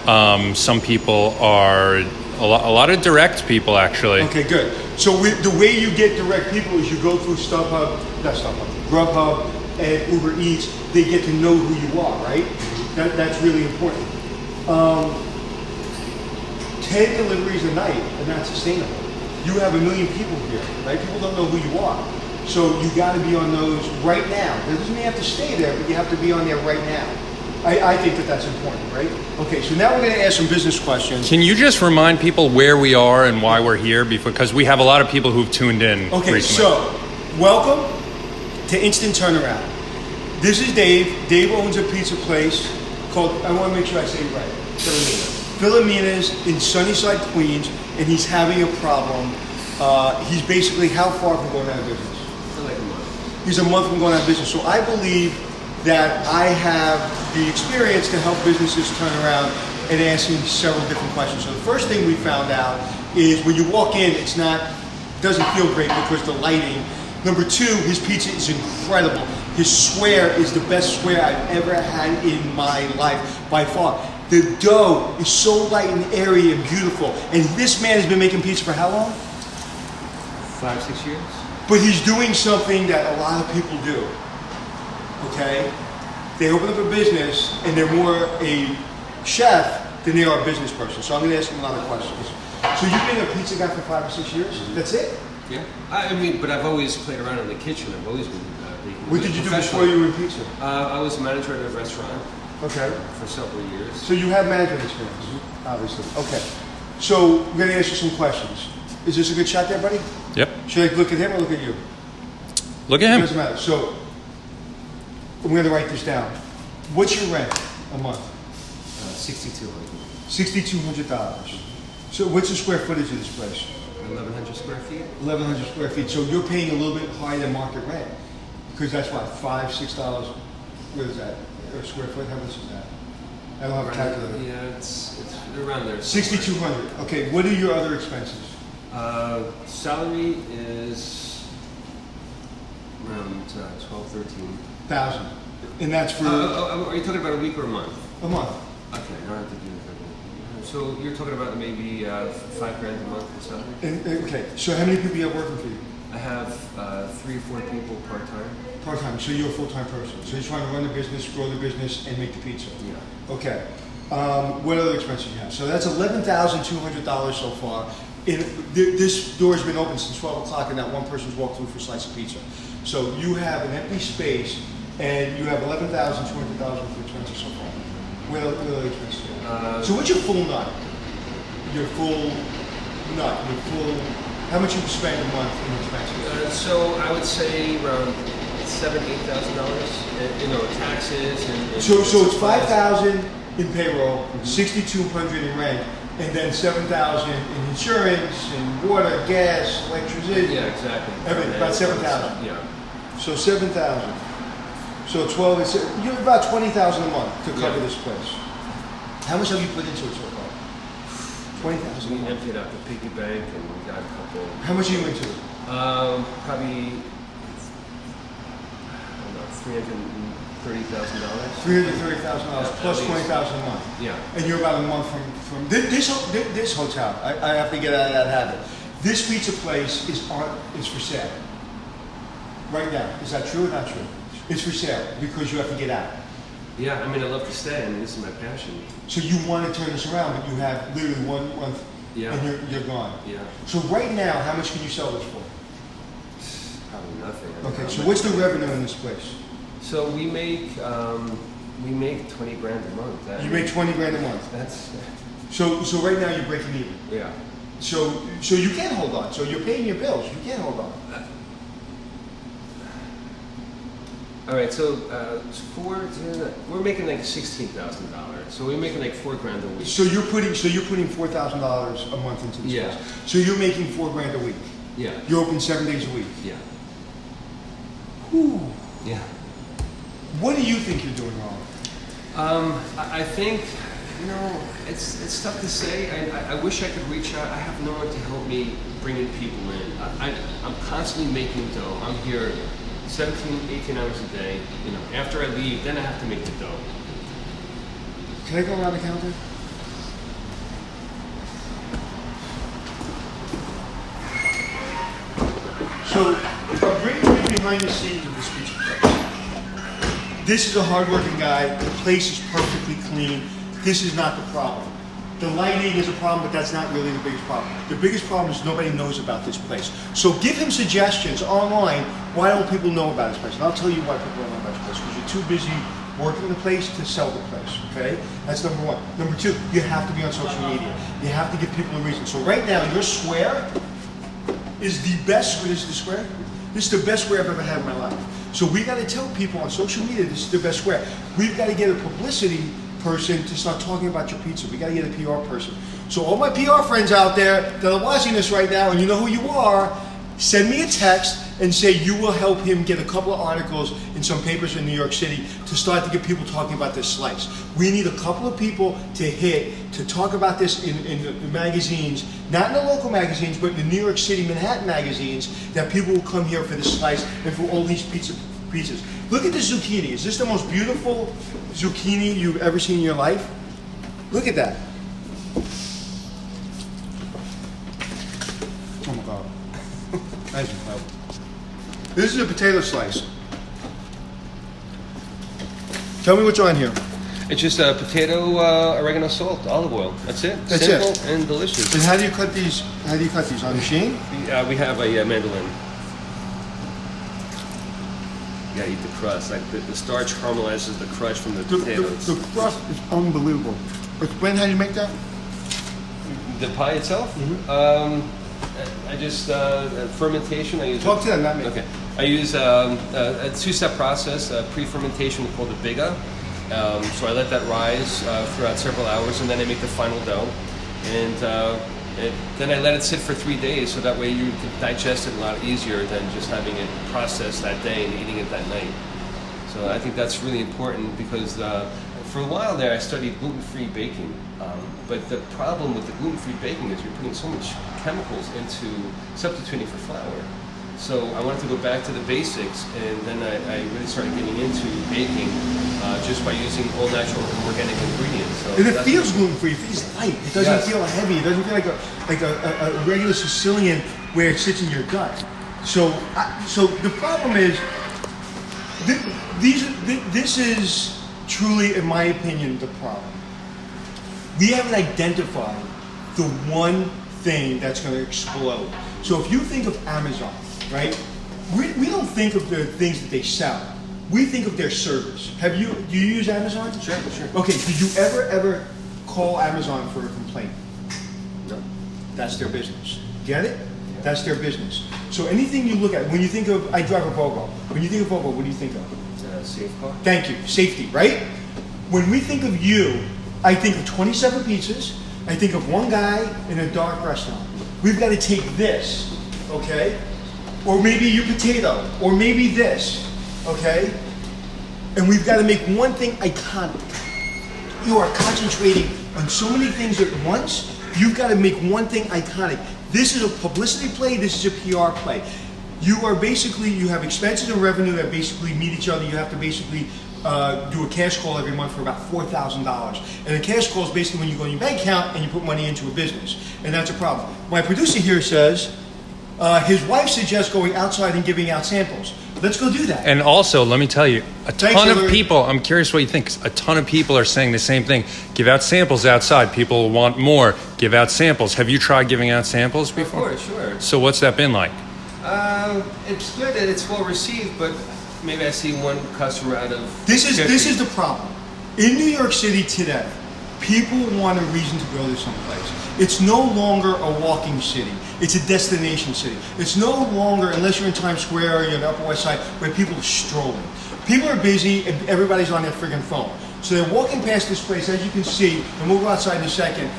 Speaker 4: Some people are a lot of direct people actually.
Speaker 1: Okay, good. So the way you get direct people is you go through Grubhub and Uber Eats. They get to know who you are, right? That's really important. 10 deliveries a night are not sustainable. You have 1 million people here, right? People don't know who you are. So you got to be on those right now. That doesn't mean you have to stay there, but you have to be on there right now. I think that's important, right? Okay, so now we're going to ask some business questions.
Speaker 4: Can you just remind people where we are and why we're here? Because we have a lot of people who've tuned in
Speaker 1: Okay,
Speaker 4: recently.
Speaker 1: so welcome to Instant Turnaround. This is Dave. Dave owns a pizza place called, I want to make sure I say it right, PHILOMENA'S in Sunnyside, Queens, and he's having a problem. He's basically how far from going out of business?
Speaker 2: Like a month.
Speaker 1: He's a month from going out of business. So I believe that I have the experience to help businesses turn around and asking several different questions. So the first thing we found out is when you walk in, it's not doesn't feel great because the lighting. Number two, his pizza is incredible. His square is the best square I've ever had in my life, by far. The dough is so light and airy and beautiful. And this man has been making pizza for how long?
Speaker 2: 5, 6 years.
Speaker 1: But he's doing something that a lot of people do. Okay? They open up a business and they're more a chef than they are a business person. So I'm going to ask him a lot of questions. So you've been a pizza guy for 5 or 6 years? That's it?
Speaker 2: Yeah. I mean, but I've always played around in the kitchen. I've always been baking.
Speaker 1: What did you do before you were in pizza?
Speaker 2: I was a manager at a restaurant.
Speaker 1: Okay.
Speaker 2: For several years.
Speaker 1: So you have management experience, obviously. Okay. So we're going to ask you some questions. Is this a good shot there, buddy?
Speaker 4: Yep.
Speaker 1: Should I look at him or look at you?
Speaker 4: Look at
Speaker 1: It
Speaker 4: him.
Speaker 1: doesn't matter. So I'm going to write this down. What's your rent a month?
Speaker 2: $6,200.
Speaker 1: $6,200. So what's the square footage of this place?
Speaker 2: 1,100 square feet.
Speaker 1: 1,100 square feet. So you're paying a little bit higher than market rent because that's what, $5, $6. What is that? A square foot? How much is that? I don't have a calculator.
Speaker 2: Yeah, it's around there.
Speaker 1: 6,200. Okay. What are your other expenses?
Speaker 2: Salary is around 12, 13.
Speaker 1: $1,000. And that's for
Speaker 2: Are you talking about a week or a month?
Speaker 1: a month.
Speaker 2: Okay, I don't have to do that. So you're talking about maybe $5,000 a month in salary?
Speaker 1: Okay. So how many people do you have working for you?
Speaker 2: I have 3 or 4 people part time.
Speaker 1: Part-time. So you're a full-time person. So you're trying to run the business, grow the business, and make the pizza.
Speaker 2: Yeah.
Speaker 1: Okay. What other expenses you have? So that's $11,200 so far. This door has been open since 12 o'clock, and not one person's walked through for a slice of pizza. So you have an empty space, and you have $11,200 worth of expenses so far. What other expenses do you have? So what's your full nut? Your full nut. Your full. How much you spend a month in expenses?
Speaker 2: So I would say around $7,000-8,000. Taxes and
Speaker 1: So it's $5,000 in payroll, $6,200 in rent, and then $7,000 in insurance and water, gas, electricity.
Speaker 2: Yeah, exactly.
Speaker 1: Everything, about $7,000.
Speaker 2: Yeah.
Speaker 1: So $7,000. So 12. You have about $20,000 a month to cover this place. How much have you put into it so far? $20,000.
Speaker 2: We emptied out the piggy bank and we got a couple.
Speaker 1: How much are you into it?
Speaker 2: Probably $330,000.
Speaker 1: $330,000 plus $20,000 a month.
Speaker 2: Yeah.
Speaker 1: And you're about a month from this hotel. I have to get out of that habit. This pizza place is for sale right now. Is that true or not true? It's for sale because you have to get out.
Speaker 2: Yeah, I mean, I love to stay. I mean, this is my passion.
Speaker 1: So you want to turn this around, but you have literally 1 month, and you're gone.
Speaker 2: Yeah.
Speaker 1: So right now, how much can you sell this for?
Speaker 2: Probably nothing.
Speaker 1: Okay. So what's the revenue in this place?
Speaker 2: So we make $20,000 a month.
Speaker 1: You make $20,000 a month.
Speaker 2: That's.
Speaker 1: So right now you're breaking even.
Speaker 2: Yeah.
Speaker 1: So you can't hold on. So you're paying your bills. You can't hold on.
Speaker 2: All right, so we're making like $16,000. So we're making like $4,000 a week.
Speaker 1: So you're putting $4,000 a month into this
Speaker 2: Yeah.
Speaker 1: place. So you're making $4,000 a week.
Speaker 2: Yeah.
Speaker 1: You're open 7 days a week.
Speaker 2: Yeah.
Speaker 1: Whew.
Speaker 2: Yeah.
Speaker 1: What do you think you're doing wrong?
Speaker 2: I think, it's tough to say. I wish I could reach out. I have no one to help me bringing people in. I'm constantly making dough. I'm here 17, 18 hours a day. After I leave, then I have to make the dough.
Speaker 1: Can I go around the counter? So, I'm bringing you behind the scenes of this pizza place. This is a hardworking guy. The place is perfectly clean. This is not the problem. The lighting is a problem, but that's not really the biggest problem. The biggest problem is nobody knows about this place. So give him suggestions online. Why don't people know about this place? And I'll tell you why people don't know about this place. Because you're too busy working the place to sell the place, okay? That's number one. Number two, you have to be on social media. You have to give people a reason. So right now, your square is the best. This is the square? This is the best square I've ever had in my life. So we got to tell people on social media this is the best square. We've got to get a publicity person to start talking about your pizza. We got to get a PR person. So all my PR friends out there that are watching this right now, and you know who you are, send me a text and say you will help him get a couple of articles in some papers in New York City to start to get people talking about this slice. We need a couple of people to talk about this in the magazines, not in the local magazines, but in the New York City, Manhattan magazines, that people will come here for this slice and for all these pizzas. Look at this zucchini. Is this the most beautiful zucchini you've ever seen in your life? Look at that. Oh my God. Nice and well. This is a potato slice. Tell me what's on here.
Speaker 2: It's just potato, oregano, salt, olive oil. That's it.
Speaker 1: That's
Speaker 2: Simple
Speaker 1: it.
Speaker 2: and delicious.
Speaker 1: And how do you cut these? How do you cut these on a machine?
Speaker 2: We have a mandolin. You gotta eat the crust. Like the starch caramelizes the crunch from the potatoes.
Speaker 1: The crust is unbelievable. Explain how you make that.
Speaker 2: The pie itself? I just fermentation. I use
Speaker 1: Talk to them, not me.
Speaker 2: Okay. I use a two-step process, pre-fermentation called a biga. So I let that rise throughout several hours, and then I make the final dough. And then I let it sit for 3 days, so that way you can digest it a lot easier than just having it processed that day and eating it that night. So I think that's really important because for a while there I studied gluten-free baking. But the problem with the gluten-free baking is you're putting so much chemicals into substituting for flour. So I wanted to go back to the basics, and then I really started getting into baking just by using all natural and organic ingredients. So
Speaker 1: and it feels gluten-free. It feels light. It doesn't feel heavy. It doesn't feel like a regular Sicilian where it sits in your gut. So the problem is, this is truly, in my opinion, the problem. We haven't identified the one thing that's going to explode. So if you think of Amazon, right? We don't think of the things that they sell. We think of their service. Do you use Amazon?
Speaker 2: Sure.
Speaker 1: Okay, did you ever call Amazon for a complaint?
Speaker 2: No.
Speaker 1: That's their business. Get it? That's their business. So anything you look at, when you think of, I drive a Volvo. When you think of Volvo, what do you think of?
Speaker 2: Safe car.
Speaker 1: Thank you. Safety, right? When we think of you, I think of 27 pizzas. I think of one guy in a dark restaurant. We've got to take this, okay? Or maybe your potato, or maybe this, okay? And we've got to make one thing iconic. You are concentrating on so many things at once. You've got to make one thing iconic. This is a publicity play. This is a PR play. You have expenses and revenue that basically meet each other. You have to basically do a cash call every month for about $4,000. And a cash call is basically when you go in your bank account and you put money into a business. And that's a problem. My producer here says his wife suggests going outside and giving out samples. Let's go do that.
Speaker 4: And also, let me tell you, a ton
Speaker 1: Hillary.
Speaker 4: of people, I'm curious what you think, a ton of people are saying the same thing. Give out samples outside. People want more. Give out samples. Have you tried giving out samples before?
Speaker 2: Of course, sure.
Speaker 4: So what's that been like?
Speaker 2: It's good and it's well received, but maybe I see one customer out of
Speaker 1: This
Speaker 2: 50.
Speaker 1: is the problem. In New York City today, people want a reason to go to someplace. It's no longer a walking city. It's a destination city. It's no longer, unless you're in Times Square or you're on the Upper West Side, where people are strolling. People are busy and everybody's on their friggin' phone. So they're walking past this place, as you can see, and we'll go outside in a second.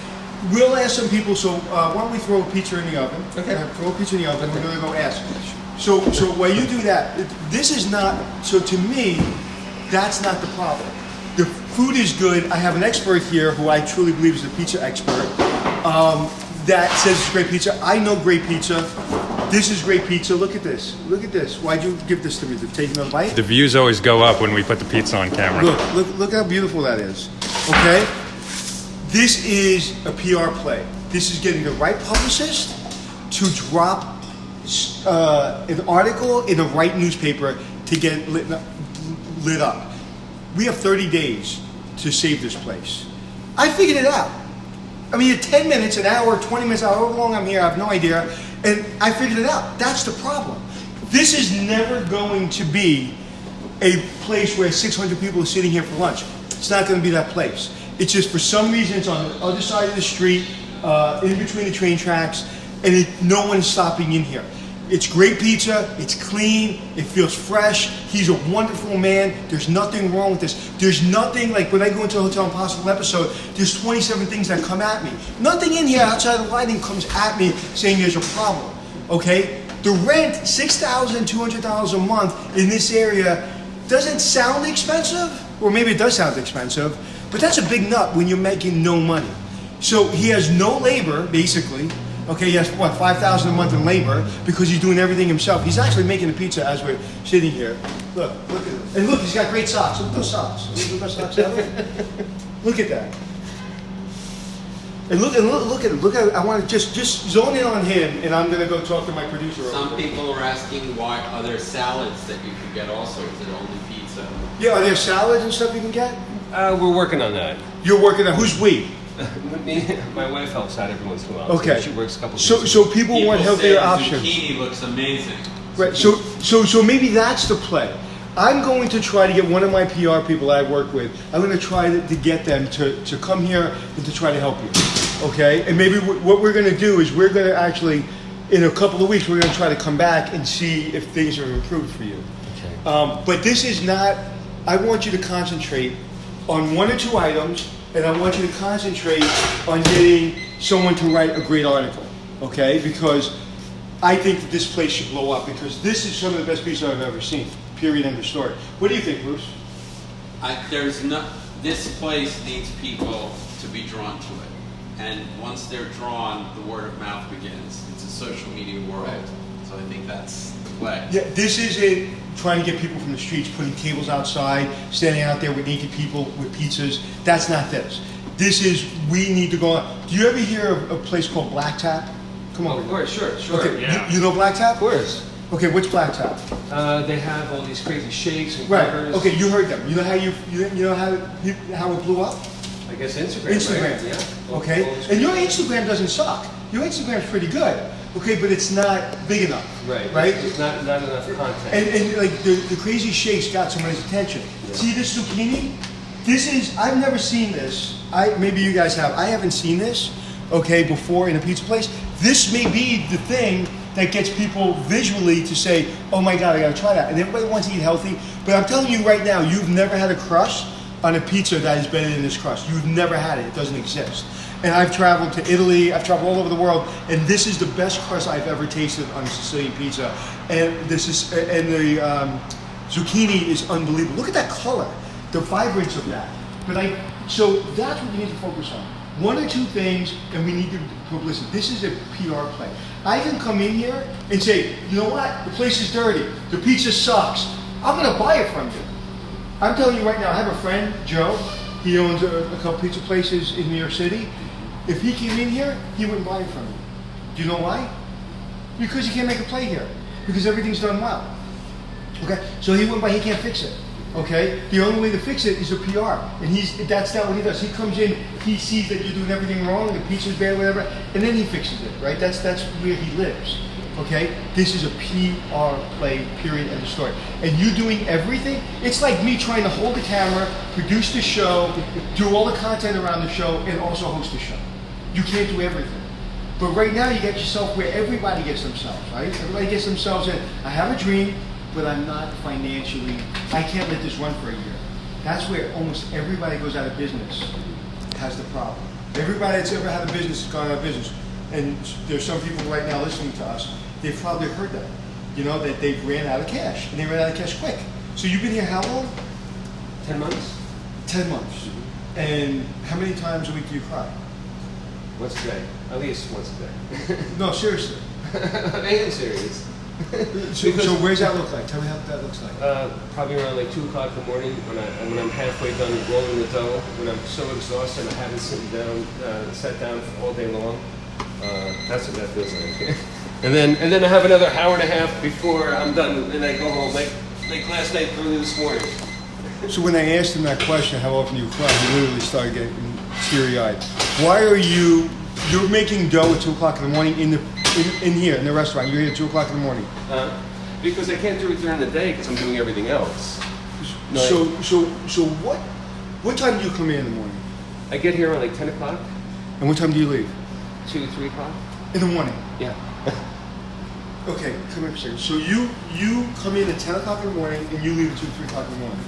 Speaker 1: We'll ask some people, so why don't we throw a pizza in the oven?
Speaker 2: Okay.
Speaker 1: Throw a pizza in the oven, we're gonna go ask. So while you do that, this is not, so to me, that's not the problem. The food is good. I have an expert here who I truly believe is a pizza expert that says it's great pizza. I know great pizza. This is great pizza. Look at this. Look at this. Why'd you give this to me? To take another bite?
Speaker 4: The views always go up when we put the pizza on camera.
Speaker 1: Look how beautiful that is. Okay? This is a PR play. This is getting the right publicist to drop an article in the right newspaper to get it lit up. We have 30 days to save this place. I figured it out. I mean, 10 minutes, an hour, 20 minutes, however long I'm here, I have no idea. And I figured it out. That's the problem. This is never going to be a place where 600 people are sitting here for lunch. It's not going to be that place. It's just for some reason it's on the other side of the street, in between the train tracks, and no one's stopping in here. It's great pizza, it's clean, it feels fresh, he's a wonderful man, there's nothing wrong with this. There's nothing, like when I go into a Hotel Impossible episode, there's 27 things that come at me. Nothing in here outside of the lighting comes at me saying there's a problem, okay? The rent, $6,200 a month in this area, doesn't sound expensive, or maybe it does sound expensive, but that's a big nut when you're making no money. So he has no labor, basically. Okay, he has what, $5,000 a month in labor because he's doing everything himself. He's actually making the pizza as we're sitting here. Look at it. And look, he's got great socks. Look at those socks. Those are the best socks ever. Look at that. And look at it. Look at it. I want to just zone in on him, and I'm gonna go talk to my producer.
Speaker 3: Some people are asking why are there salads that you can get also? Is it only pizza?
Speaker 1: Yeah, are there salads and stuff you can get?
Speaker 2: We're working on that.
Speaker 1: You're working on who's we?
Speaker 2: My wife helps out every once in a while.
Speaker 1: Okay.
Speaker 2: She works a couple.
Speaker 1: So people want healthier
Speaker 3: say
Speaker 1: options.
Speaker 3: Zucchini looks amazing.
Speaker 1: Right. So maybe that's the play. I'm going to try to get one of my PR people I work with. I'm going to try to get them to come here and to try to help you. Okay. And maybe what we're going to do is we're going to actually, in a couple of weeks, we're going to try to come back and see if things are improved for you.
Speaker 2: Okay.
Speaker 1: But this is not. I want you to concentrate on one or two items. And I want you to concentrate on getting someone to write a great article, okay? Because I think that this place should blow up because this is some of the best pizza I've ever seen, period, end of story. What do you think, Bruce?
Speaker 3: This place needs people to be drawn to it. And once they're drawn, the word of mouth begins. It's a social media world. Right. So I think that's the play. Yeah,
Speaker 1: this isn't trying to get people from the streets, putting tables outside, standing out there with naked people with pizzas. That's not this. This is, we need to go on. Do you ever hear of a place called Black Tap? Come on.
Speaker 2: Of course, sure.
Speaker 1: Okay,
Speaker 2: Yeah.
Speaker 1: you know Black Tap?
Speaker 2: Of course.
Speaker 1: Okay, what's Black Tap?
Speaker 2: They have all these crazy shakes and
Speaker 1: right.
Speaker 2: burgers.
Speaker 1: Okay, you heard them. You know how it blew up?
Speaker 2: I guess Instagram. Right? Yeah.
Speaker 1: Okay. And your Instagram doesn't suck. Your Instagram's pretty good. Okay, but it's not big enough.
Speaker 2: Right.
Speaker 1: Right?
Speaker 2: It's not enough content.
Speaker 1: And like the crazy shakes got somebody's attention. Yeah. See this zucchini? This is, I've never seen this. Maybe you guys have. I haven't seen this, okay, before in a pizza place. This may be the thing that gets people visually to say, oh my God, I gotta try that. And everybody wants to eat healthy. But I'm telling you right now, you've never had a crust on a pizza that is better than this crust. You've never had it. It doesn't exist. And I've traveled to Italy, I've traveled all over the world, and this is the best crust I've ever tasted on a Sicilian pizza. And the zucchini is unbelievable. Look at that color, the vibrance of that. So that's what you need to focus on. One or two things, and we need to publicity. This is a PR play. I can come in here and say, you know what? The place is dirty. The pizza sucks. I'm gonna buy it from you. I'm telling you right now, I have a friend, Joe. He owns a couple pizza places in New York City. If he came in here, he wouldn't buy it from you. Do you know why? Because you can't make a play here. Because everything's done well. Okay? So he wouldn't buy, he can't fix it. Okay? The only way to fix it is a PR. And that's not what he does. He comes in, he sees that you're doing everything wrong, the pizza's bad, whatever, and then he fixes it, right? That's where he lives. Okay? This is a PR play, period, end of story. And you doing everything, it's like me trying to hold the camera, produce the show, do all the content around the show, and also host the show. You can't do everything. But right now you get yourself where everybody gets themselves, right? Everybody gets themselves in, I have a dream, but I'm not financially, I can't let this run for a year. That's where almost everybody goes out of business, has the problem. Everybody that's ever had a business has gone out of business. And there's some people right now listening to us, they've probably heard that. You know, that they've ran out of cash, and they ran out of cash quick. So you've been here how long?
Speaker 2: 10 months.
Speaker 1: 10 months. Mm-hmm. And how many times a week do you cry?
Speaker 2: Once a day. At least once a day.
Speaker 1: No, seriously.
Speaker 2: I am serious.
Speaker 1: So where's that look like? Tell me how that looks like.
Speaker 2: Probably around like 2 o'clock in the morning when I'm halfway done rolling the dough, when I'm so exhausted I haven't sat down all day long. That's what that feels like. and then I have another hour and a half before I'm done, and I go home like last night, early this morning.
Speaker 1: So when I asked him that question, how often you cry, he literally started getting teary-eyed. Why are you're making dough at 2 o'clock in the morning in here in the restaurant? You're here at 2 o'clock in the morning.
Speaker 2: Because I can't do it during the day because I'm doing everything else.
Speaker 1: So what time do you come in the morning?
Speaker 2: I get here around like 10 o'clock.
Speaker 1: And what time do you leave?
Speaker 2: 2, 3 o'clock.
Speaker 1: In the morning?
Speaker 2: Yeah.
Speaker 1: Okay, come here for a second. So you come in at 10 o'clock in the morning and you leave at 2, 3 o'clock in the morning.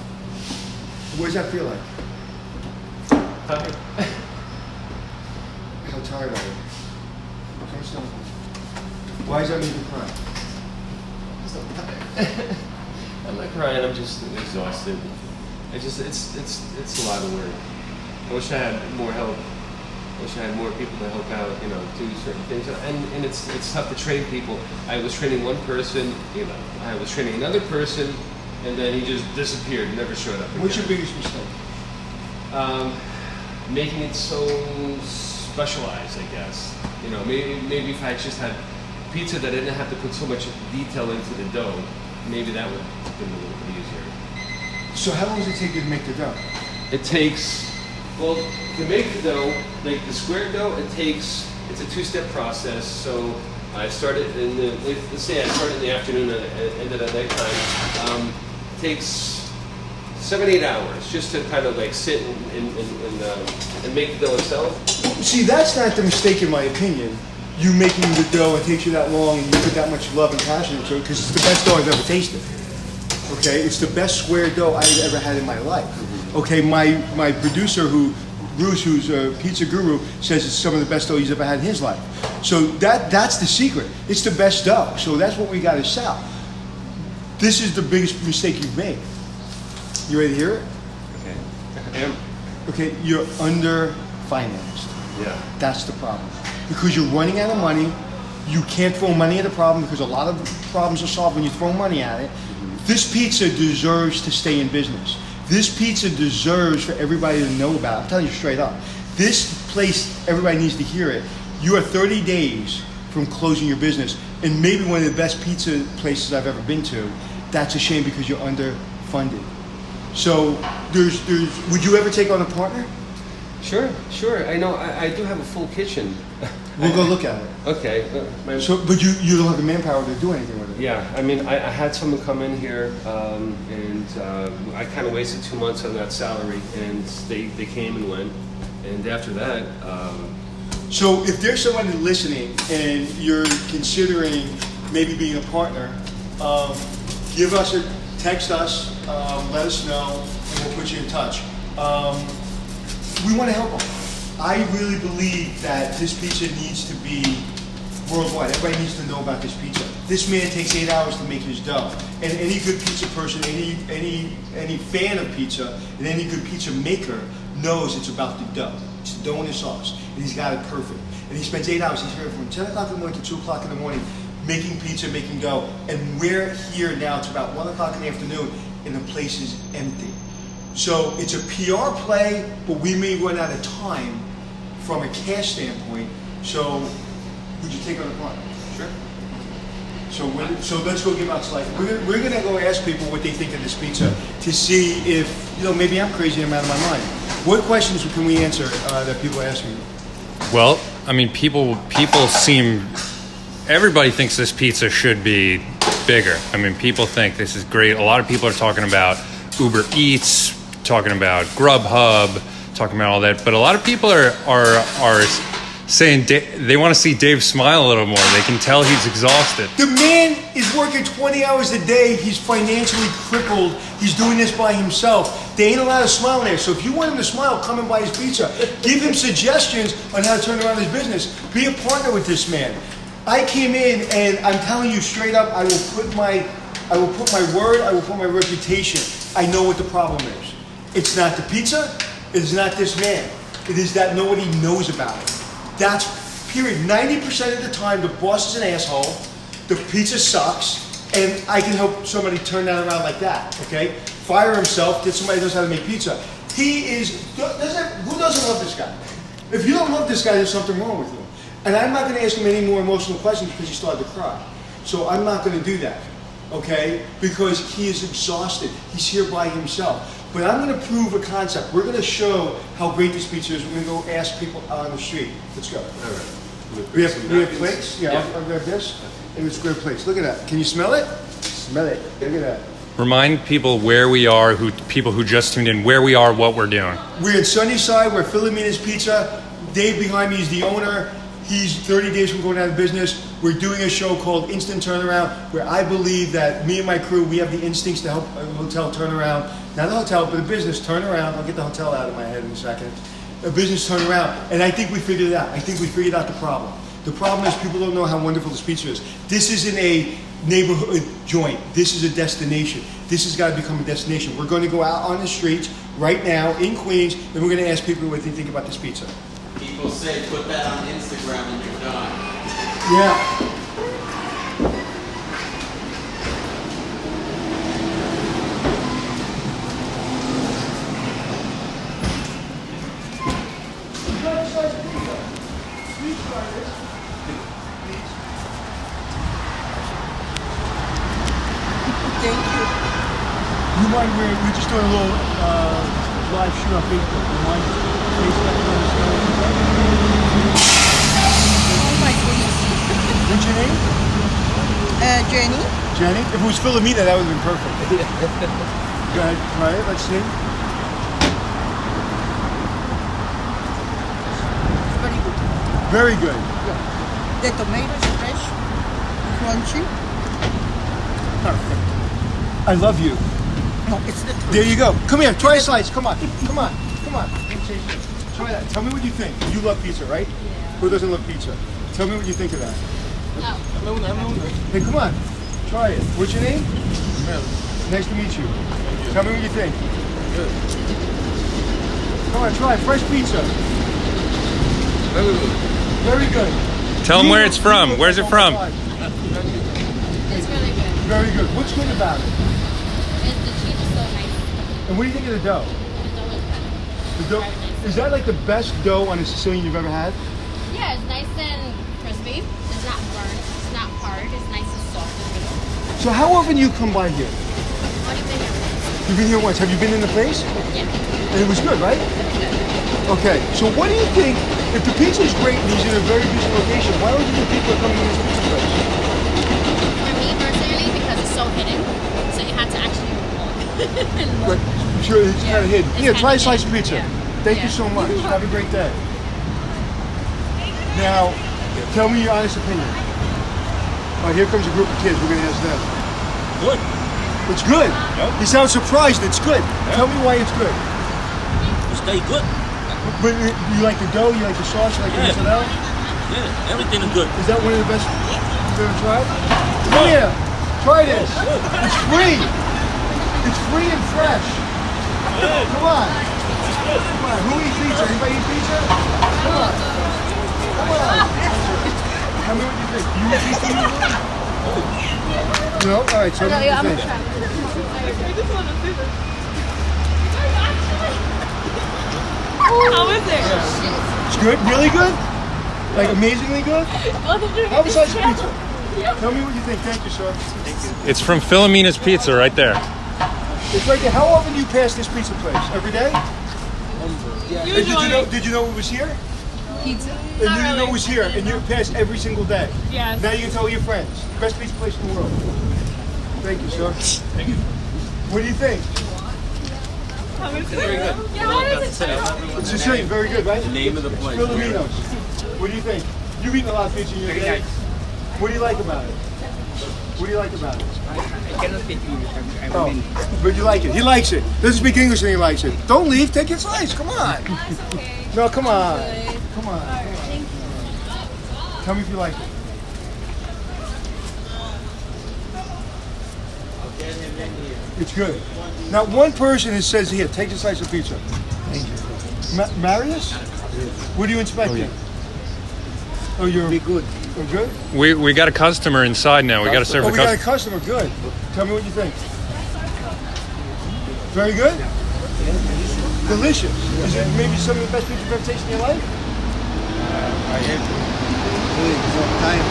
Speaker 1: What does that feel like?
Speaker 2: Tired.
Speaker 1: How tired are you? Why does that make you cry?
Speaker 2: so tired. I'm not crying. I'm just exhausted. It's a lot of work. I wish I had more help. I wish I had more people to help out, do certain things. And it's tough to train people. I was training one person, I was training another person, and then he just disappeared, never showed up again.
Speaker 1: What's your biggest mistake?
Speaker 2: Making it so specialized, I guess. Maybe if I just had pizza that I didn't have to put so much detail into the dough, maybe that would have been a little bit easier.
Speaker 1: So how long does it take you to make the dough?
Speaker 2: It takes, to make the dough, like the square dough, it's a two-step process. So I started let's say I started in the afternoon and ended at nighttime. It takes 7-8 hours just to kind of like sit and make the dough itself.
Speaker 1: See, that's not the mistake in my opinion. You making the dough, it takes you that long and you put that much love and passion into it because it's the best dough I've ever tasted. Okay, it's the best square dough I've ever had in my life. Okay, my producer Bruce, who's a pizza guru, says it's some of the best dough he's ever had in his life. So that's the secret. It's the best dough. So that's what we got to sell. This is the biggest mistake you've made. You ready to hear it?
Speaker 2: Okay. I am.
Speaker 1: Okay, you're under-financed.
Speaker 2: Yeah.
Speaker 1: That's the problem. Because you're running out of money, you can't throw money at a problem because a lot of problems are solved when you throw money at it. This pizza deserves to stay in business. This pizza deserves for everybody to know about it. I'm telling you straight up. This place, everybody needs to hear it. You are 30 days from closing your business and maybe one of the best pizza places I've ever been to. That's a shame because you're underfunded. So would you ever take on a partner?
Speaker 2: Sure. I know. I do have a full kitchen.
Speaker 1: We'll go look at it.
Speaker 2: Okay.
Speaker 1: But you don't have the manpower to do anything with it.
Speaker 2: Yeah. I mean, I had someone come in here, and I kind of wasted 2 months on that salary, and they came and went, and after that.
Speaker 1: So if there's somebody listening and you're considering maybe being a partner, give us text us, let us know, and we'll put you in touch. We want to help them. I really believe that this pizza needs to be worldwide. Everybody needs to know about this pizza. This man takes 8 hours to make his dough. And any good pizza person, any fan of pizza, and any good pizza maker knows it's about the dough. It's the dough and the sauce. And he's got it perfect. And he spends 8 hours. He's here from 10 o'clock in the morning to 2 o'clock in the morning making pizza, making dough. And we're here now. It's about 1 o'clock in the afternoon, and the place is empty. So it's a PR play, but we may run out of time from a cash standpoint. So would you take on a partner?
Speaker 2: Sure.
Speaker 1: So let's go give out slice. We're going to go ask people what they think of this pizza to see if, maybe I'm crazy and I'm out of my mind. What questions can we answer that people ask me?
Speaker 4: Well, I mean, everybody thinks this pizza should be bigger. I mean, people think this is great. A lot of people are talking about Uber Eats, talking about Grubhub, talking about all that. But a lot of people are saying they want to see Dave smile a little more. They can tell he's exhausted.
Speaker 1: The man is working 20 hours a day. He's financially crippled. He's doing this by himself. There ain't a lot of smile there. So if you want him to smile, come and buy his pizza. Give him suggestions on how to turn around his business. Be a partner with this man. I came in and I'm telling you straight up, I will put my word, I will put my reputation. I know what the problem is. It's not the pizza. It is not this man. It is that nobody knows about it. That's period. 90% of the time, the boss is an asshole. The pizza sucks, and I can help somebody turn that around like that. Okay, fire himself. Get somebody who knows how to make pizza. Who doesn't love this guy? If you don't love this guy, there's something wrong with you. And I'm not going to ask him any more emotional questions because he started to cry. So I'm not going to do that. Okay, because he is exhausted. He's here by himself. But I'm going to prove a concept. We're going to show how great this pizza is. We're going to go ask people out on the street. Let's go. All right. We have plates? Yeah. I'll grab this. And it's square plates. Look at that. Can you smell it? Smell it. Look at that.
Speaker 4: Remind people where we are, people who just tuned in, where we are, what we're doing.
Speaker 1: We're in Sunnyside. We're PHILOMENA'S Pizza. Dave behind me is the owner. He's 30 days from going out of business. We're doing a show called Instant Turnaround, where I believe that me and my crew, we have the instincts to help a hotel turn around. Not a hotel, but a business turn around. I'll get the hotel out of my head in a second. A business turn around. And I think we figured it out. I think we figured out the problem. The problem is people don't know how wonderful this pizza is. This isn't a neighborhood joint. This is a destination. This has got to become a destination. We're going to go out on the streets right now in Queens, and we're going to ask people what they think about this pizza.
Speaker 3: People say put that on Instagram and you're done.
Speaker 1: Yeah.
Speaker 5: Thank you.
Speaker 1: You mind, we're just doing a little live shoot on Facebook. You mind Facebooking on the show?
Speaker 5: Oh my goodness.
Speaker 1: What's your name?
Speaker 5: Jenny.
Speaker 1: Jenny? If it was Philomena, that would have been perfect. Go ahead, try it. Let's see.
Speaker 5: Very good.
Speaker 1: Very good.
Speaker 5: The tomatoes fresh, crunchy.
Speaker 1: Perfect. I love you.
Speaker 5: No, it's the truth.
Speaker 1: There you go. Come here. Try a slice. Come on. Come on. Come on. Try that. Tell me what you think. You love pizza, right? Who doesn't love pizza? Tell me what you think of that. Hey, come on. Try it. What's your name?
Speaker 6: Mel.
Speaker 1: Nice to meet you. Tell me what you think. Good. Come on, try it. Fresh pizza.
Speaker 6: Very good.
Speaker 1: Very good.
Speaker 4: Tell them where it's from. Where's it from?
Speaker 7: It's really good.
Speaker 1: Very good. What's good about it?
Speaker 7: The cheese is so nice.
Speaker 1: And what do you think of the dough?
Speaker 7: The dough is better.
Speaker 1: The dough is that like the best dough on a Sicilian you've ever had?
Speaker 7: Yeah, it's nice and crispy. It's not burnt. It's not hard. It's nice and soft and good.
Speaker 1: So how often do you come by here?
Speaker 7: What do you think?
Speaker 1: You've been here once. Have you been in the place?
Speaker 7: Yeah.
Speaker 1: And it was good, right? Okay. So what do you think? If the pizza is great and he's in a very busy location, why don't you think people are coming to this pizza place?
Speaker 7: For me personally, because it's so hidden, so you have to actually walk.
Speaker 1: But sure, it's kind of hidden.
Speaker 7: It's
Speaker 1: Here, try a
Speaker 7: kinda
Speaker 1: slice of pizza.
Speaker 7: hidden,
Speaker 1: Thank you so much. Have a great day. Now, tell me your honest opinion. Oh, here comes a group of kids. We're going to ask them.
Speaker 6: Good.
Speaker 1: It's good.
Speaker 6: Yep.
Speaker 1: You sound surprised. It's good. Tell me why it's good.
Speaker 6: It's very good.
Speaker 1: But you like the dough? You like the sauce? You like the mozzarella?
Speaker 6: Yeah, everything is good.
Speaker 1: Is that one of the best you've ever tried? Come here. Try this. It's free. It's free and fresh. Come on. Come on. Who eats pizza? Anybody eat pizza? Come on. Come on. Tell me what you think. You eat pizza usually? No? All right. So what do you think?
Speaker 8: How is it?
Speaker 1: It's good? Really good? Like amazingly good? Have a slice of pizza. Tell me what you think. Thank you, sir.
Speaker 4: It's from Philomena's Pizza right there.
Speaker 1: It's right there. How often do you pass this pizza place? Every day? And
Speaker 8: Usually.
Speaker 1: did you know it was here?
Speaker 8: Pizza?
Speaker 1: And you didn't know it was here, and you pass every single day.
Speaker 8: Yes.
Speaker 1: Now you can tell your friends. Best pizza place in the world. Thank you, sir.
Speaker 6: Thank you.
Speaker 1: What do you think?
Speaker 8: How is it?
Speaker 6: Very good.
Speaker 8: Yeah, how is it?
Speaker 1: It's Sicilian, very good, right?
Speaker 3: The name of the place.
Speaker 1: Filipinos. What do you think? You've eaten a lot of pizza in your day. What do you like about it? What do you like about it?
Speaker 9: I cannot speak English.
Speaker 1: Oh, but you like it. He likes it. Doesn't speak English and he likes it. Don't leave. Take your slice. Come on. No, come on. Come on. Tell me if you like it. It's good. Now, one person has says, here, take a slice of pizza. Thank you. Marius? What are you inspecting? Oh, you're... Be good. Oh, good?
Speaker 4: We got a customer inside now. We got to serve
Speaker 1: Oh,
Speaker 4: the
Speaker 1: we got a
Speaker 4: customer.
Speaker 1: customer. Good. Tell me what you think. Very good? Delicious. Is it maybe some of the best pizza you've ever tasted in your life?
Speaker 9: I have to do it some time.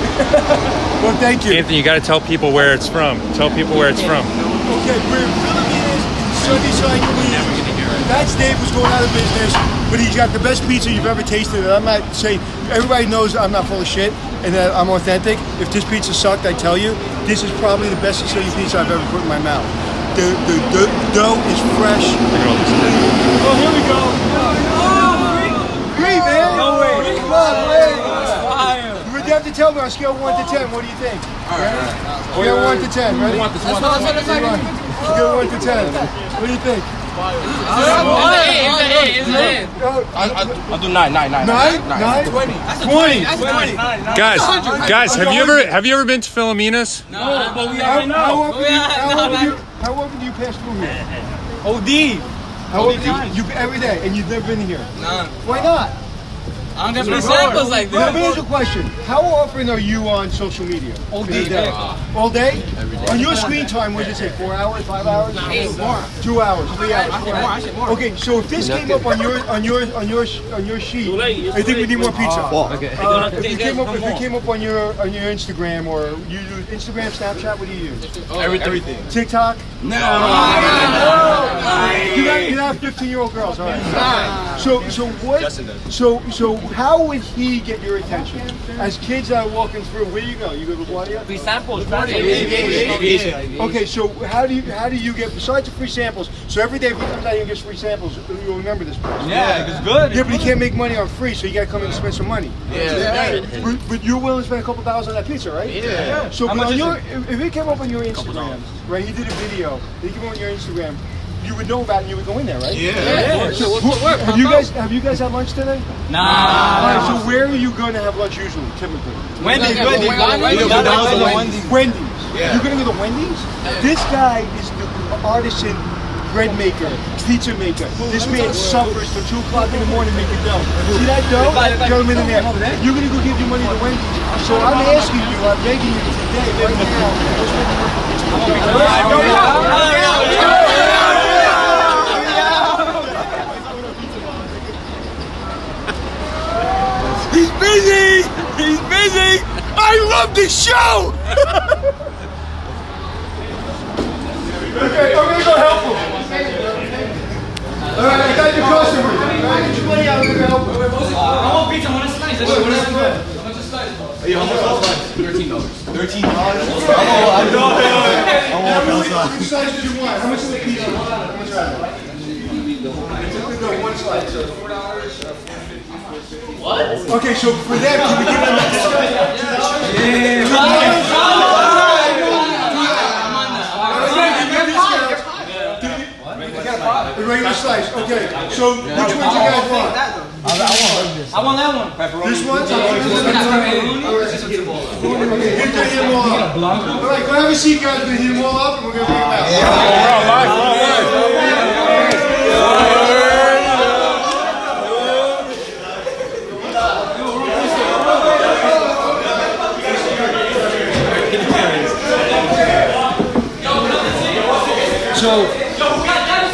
Speaker 1: Well, thank you.
Speaker 4: Anthony, you got to tell people where it's from. Tell people where it's from.
Speaker 1: Okay, we're in PHILOMENA'S in Sunnyside Queens. That Dave was going out of business, but he's got the best pizza you've ever tasted. And I'm not saying, everybody knows I'm not full of shit and that I'm authentic. If this pizza sucked, I tell you, this is probably the best Sicilian pizza I've ever put in my mouth. The dough is fresh. Oh, here we go. Free, man. No way. Come on, man. You have to tell me on a scale of 1 to 10. What do you think? Ready? Scale 1 to 10. Ready?
Speaker 6: Want this one?
Speaker 1: Scale 1 to 10. What do you think?
Speaker 9: I'll do 9.
Speaker 1: 20.
Speaker 4: Guys, have you ever been to Philomena's?
Speaker 9: No, but we already know.
Speaker 1: How often do you pass through here?
Speaker 9: OD.
Speaker 1: How often you every day, and you've never been here?
Speaker 9: Nah.
Speaker 1: Why not?
Speaker 9: I don't get many samples like this.
Speaker 1: Let me ask you a question. How often are you on social media?
Speaker 9: All day.
Speaker 1: All day? Every day. On your screen time, what did it say? 4 hours, 5 hours? 2 hours, 3 hours. 4 hours. Okay, so if this came up on your sheet, I think we need more pizza. If it came up on your Instagram, or you use Instagram, Snapchat, what do you use?
Speaker 9: Everything.
Speaker 1: TikTok?
Speaker 9: No.
Speaker 1: You're not 15-year-old girls, all right? So how would he get your attention? As kids that are walking through, where do you go? You go to Guardia?
Speaker 9: Free samples.
Speaker 1: Okay, so how do you get, besides the free samples, so every day if he comes out here and gets free samples, you'll remember this person.
Speaker 9: Yeah, it's good.
Speaker 1: Yeah, but he can't make money on free, so you gotta come in and spend some money.
Speaker 9: Yeah.
Speaker 1: But you're willing to spend a couple $1,000 on that pizza, right?
Speaker 9: Yeah.
Speaker 1: So if it came up on your Instagram, right, he did a video, he came up on your Instagram, you would know about it and you would go in there, right?
Speaker 9: Yeah.
Speaker 1: So have you guys had lunch today?
Speaker 9: Nah.
Speaker 1: All right, so where are you going to have lunch usually, typically?
Speaker 9: Wendy's.
Speaker 1: Yeah. You're going to go to Wendy's? This guy is the artisan bread maker, pizza maker. This man suffers till 2 o'clock in the morning making dough. See that dough? Gentlemen in there. You're going to go give your money to Wendy's. So I'm asking you, I'm begging you today, right now. He's busy! He's busy! I love this show! Okay, I'm gonna go help him. Alright, I got your customer. Alright, get your money out, I'm gonna help him.
Speaker 9: I want pizza, I want a slice. How much is a slice? $13.
Speaker 1: How many slices do you want? How much is the pizza? How much is that? One slice. What? Okay, so for them, can we give them a discount? The regular slice. Okay, so which ones you guys want?
Speaker 9: I want that one.
Speaker 1: This one? Here's the him all up. Alright, go have a seat, guys. We're going to heat them all up and we're going to bring them out. So,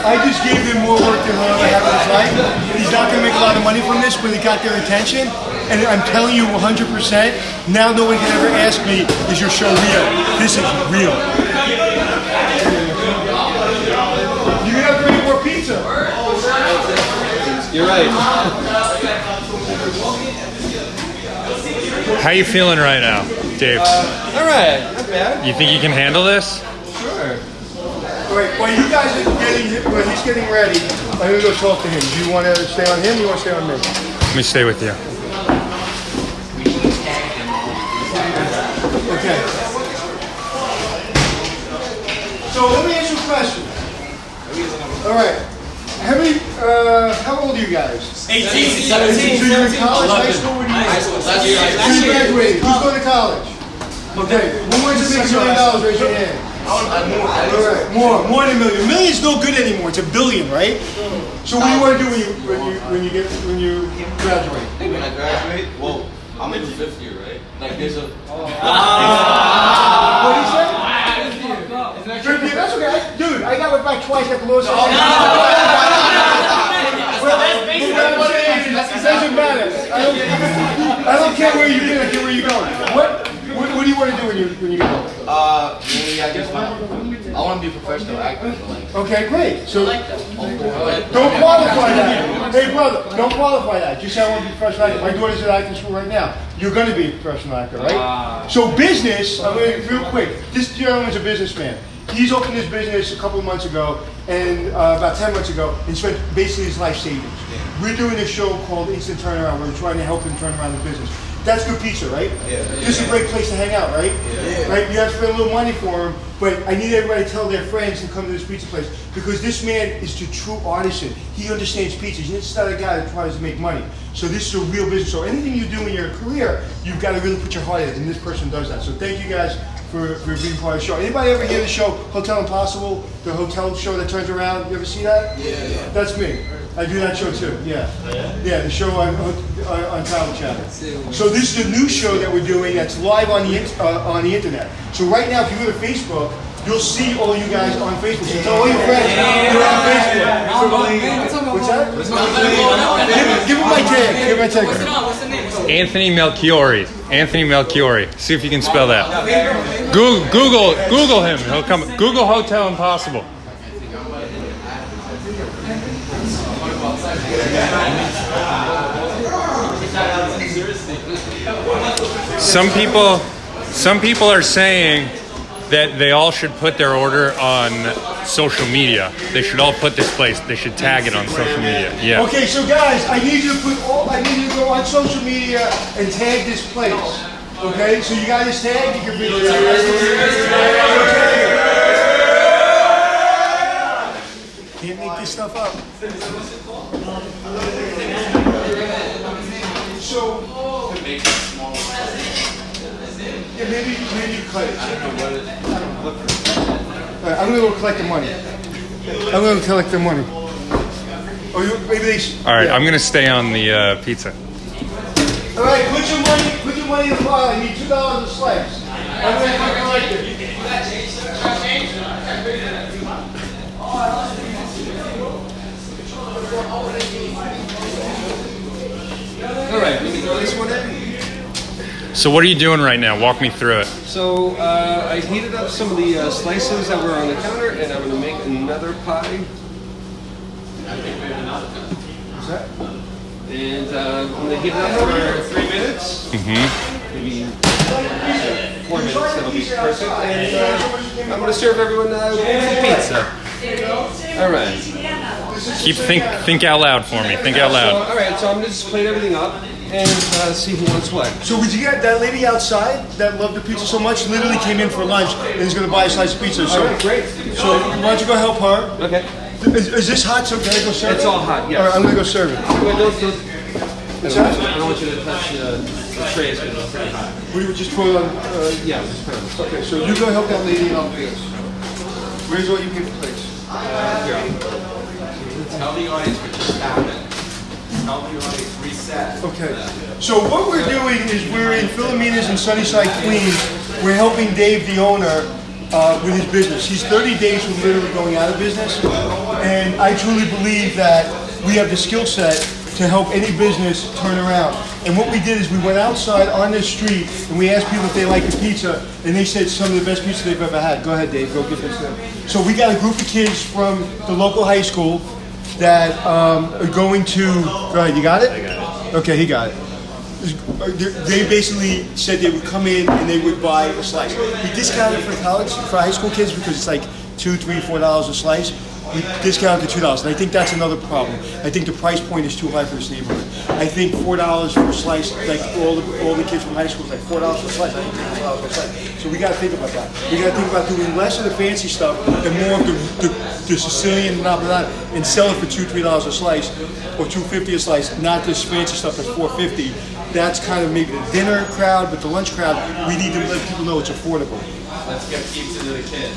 Speaker 1: I just gave him more work than he'll ever have in his life. He's not going to make a lot of money from this, but he got their attention. And I'm telling you 100%, now no one can ever ask me, is your show real? This is real. You're going to have to bring more pizza.
Speaker 2: You're right.
Speaker 4: How you feeling right now, Dave?
Speaker 2: All right, not bad.
Speaker 4: You think you can handle this?
Speaker 2: Sure.
Speaker 1: All right, while you guys are while he's getting ready, I'm going to go talk to him. Do you want to stay on him or you want to stay on me?
Speaker 4: Let me stay with you.
Speaker 1: Okay. So let me ask you a question. All right. How old are you guys?
Speaker 9: 18, 17.
Speaker 1: So you're in college, high school, what are you doing?
Speaker 3: High school.
Speaker 1: So you graduated. Who's going to college? Okay. Who wants to make $1 million? Raise your hand. All right. More than $1 million. $1 million's no good anymore. It's $1 billion, right? So what do you want to do when you graduate?
Speaker 3: When I graduate, well, I'm in the 5th year, right? Like there's a.
Speaker 1: What did he say? That's okay. Dude, I got it back twice at the Los Angeles. It doesn't matter. I don't care where you've been. I care where you're going. What do you want to do when you get home?
Speaker 3: Really, I just want to be a professional actor.
Speaker 1: Okay, great. So don't qualify that. Hey, brother, don't qualify that. Just say I want to be a professional actor. My daughter's at acting school right now. You're going to be a professional actor, right? So business, I'm going to real quick. This gentleman's a businessman. He's opened his business a couple of months ago. and about 10 months ago, and spent basically his life savings. We're doing a show called Instant Turnaround. We're trying to help him turn around the business. That's good pizza, right? Yeah. This is a great place to hang out, right? Yeah. Right? You have to spend a little money for him, but I need everybody to tell their friends to come to this pizza place because this man is a true artisan. He understands pizza. He's just not a guy that tries to make money. So this is a real business. So anything you do in your career, you've got to really put your heart in it, and this person does that. So thank you guys for being part of the show. Anybody ever hear the show Hotel Impossible, the hotel show that turns around? You ever see that? Yeah. That's me. I do that show too. Yeah. Yeah, the show on Travel Channel. So this is a new show that we're doing that's live on the internet. So right now, if you go to Facebook, you'll see all you guys on Facebook. So tell all your friends you're on Facebook. What's that? Give him my tag. Give him my tag.
Speaker 8: What's the name?
Speaker 4: Anthony Melchiorri. Anthony Melchiorri. See if you can spell that. Google him. He'll come. Google Hotel Impossible. Some people are saying that they all should put their order on social media. They should all put this place. They should tag it on social media. Yeah.
Speaker 1: Okay, so guys, I need you to go on social media and tag this place. Okay, so you got this tag. You can video Can't make this stuff up. So, yeah, maybe cut it. Alright, I'm gonna go collect the money. Or maybe they.
Speaker 4: Alright, I'm gonna stay on the pizza.
Speaker 1: Alright, put your money in the pile. I need $2 a slice. I'm gonna collect it.
Speaker 2: All right, let me throw this one in.
Speaker 4: So what are you doing right now? Walk me through it.
Speaker 2: So I heated up some of the slices that were on the counter, and I'm going to make another pie.
Speaker 1: What's that?
Speaker 2: And I'm going to heat it up for 3 minutes. Maybe 4 minutes, that'll be perfect. And I'm going to serve everyone pizza. All right.
Speaker 4: Think out loud for me. Think out loud.
Speaker 2: So, all right, so I'm going to just plate everything up and see who wants what.
Speaker 1: So would you get that lady outside that loved the pizza so much, literally came in for lunch and is going to buy a slice of pizza. So,
Speaker 2: all right, great.
Speaker 1: So why don't you go help her?
Speaker 2: Okay.
Speaker 1: Is this hot? So can I go serve it?
Speaker 2: It's all hot, yes.
Speaker 1: All right, I'm going to go serve it.
Speaker 2: Wait, I don't want you to touch the trays because it's pretty hot.
Speaker 1: We would just put it on.
Speaker 2: Yeah, just put it on.
Speaker 1: Okay, so you go help that lady and I'll do this. Where's all your paper plates?
Speaker 2: Here.
Speaker 3: Tell the audience what just happened. Tell the audience reset.
Speaker 1: Okay. So what we're doing is we're in PHILOMENA'S in Sunnyside Queens. We're helping Dave, the owner, with his business. He's 30 days from literally going out of business. And I truly believe that we have the skill set to help any business turn around. And what we did is we went outside on the street and we asked people if they liked the pizza, and they said some of the best pizza they've ever had. Go ahead, Dave, go give this to them. So we got a group of kids from the local high school that are going to, go ahead, you got it?
Speaker 3: I got it.
Speaker 1: Okay, he got it. They basically said they would come in and they would buy a slice. We discounted for high school kids because it's like $2, $3, $4 a slice. We discounted to $2, and I think that's another problem. I think the price point is too high for this neighborhood. I think $4 for a slice, like all the kids from high school, is like $4 for a slice. I think $4 for a slice. So we got to think about that. We got to think about doing less of the fancy stuff and more of the Sicilian and blah, blah, blah, and sell it for $2, $3 a slice or $2.50 a slice. Not this fancy stuff that's $4.50. That's kind of maybe the dinner crowd, but the lunch crowd, we need to let people know it's affordable.
Speaker 3: Let's get pizza to the kids.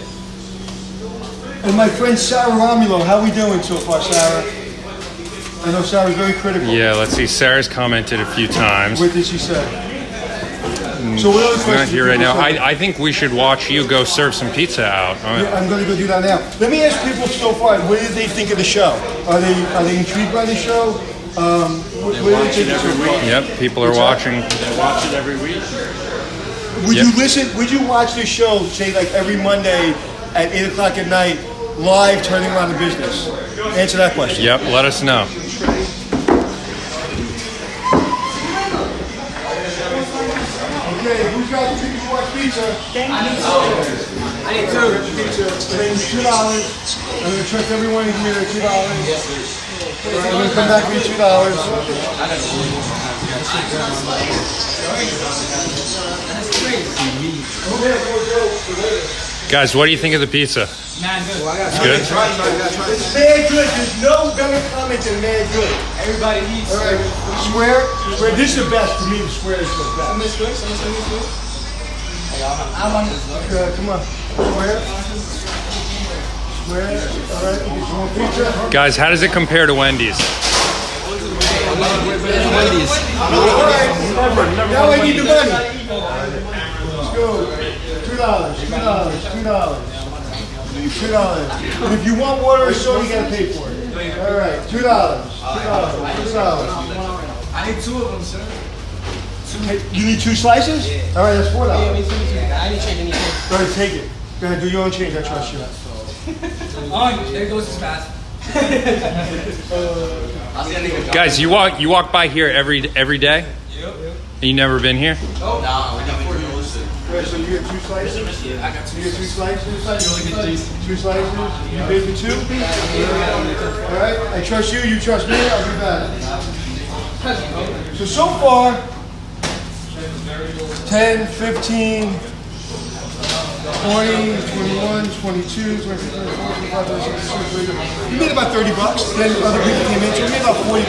Speaker 1: And my friend Sarah Romulo, how we doing so far, Sarah? I know Sarah's very critical.
Speaker 4: Yeah, let's see. Sarah's commented a few times.
Speaker 1: What did she say? So what other
Speaker 4: She's
Speaker 1: questions?
Speaker 4: not here right now. I think we should watch you go serve some pizza out.
Speaker 1: Yeah, I'm going to go do that now. Let me ask people so far, what did they think of the show? Are they intrigued by the show? What do they think so far?
Speaker 4: Yep, people are watching.
Speaker 3: They watch it every week.
Speaker 1: Would you listen? Would you watch this show, say like every Monday at 8 o'clock at night, live, turning around the business? Answer that question.
Speaker 4: Yep, let us know.
Speaker 1: Okay, who's got the tickets to watch pizza? I need two. Pizza. And $2. I'm gonna trust everyone to give me their $2. Alright, I'm gonna come back with you $2.
Speaker 4: Guys, what do you think of the pizza?
Speaker 9: Man, good.
Speaker 4: It's good?
Speaker 1: It's mad good. There's no better comment than mad good.
Speaker 9: Everybody eats.
Speaker 1: Alright, square. This is the best. For me, the square is the best. Come on. Square. Square. Alright, get some more pizza.
Speaker 4: Guys, how does it compare to Wendy's?
Speaker 2: Wendy's.
Speaker 1: Alright, now I need the money. Let's go. $2. And if you want water or soda, you gotta pay for it. Alright, $2.
Speaker 9: I need two of them, sir.
Speaker 1: You need 2 slices? Alright, that's $4.
Speaker 9: I need change.
Speaker 1: Go ahead, take it. Go ahead, do your own change. I trust you.
Speaker 9: Oh, there goes his math.
Speaker 4: Guys, you walk by here every day?
Speaker 9: Yep.
Speaker 4: And you never been here?
Speaker 1: Alright, so you get 2 slices?
Speaker 9: Yeah, I got two.
Speaker 1: You get 2 slices? 2 slices? You paid for 2? Alright, I trust you, you trust me, I'll be back. So far, 10, 15, 20, 21, 22, 23, 24, 25, 26, 27. We made about $30. Then other people came in, so we made about $40.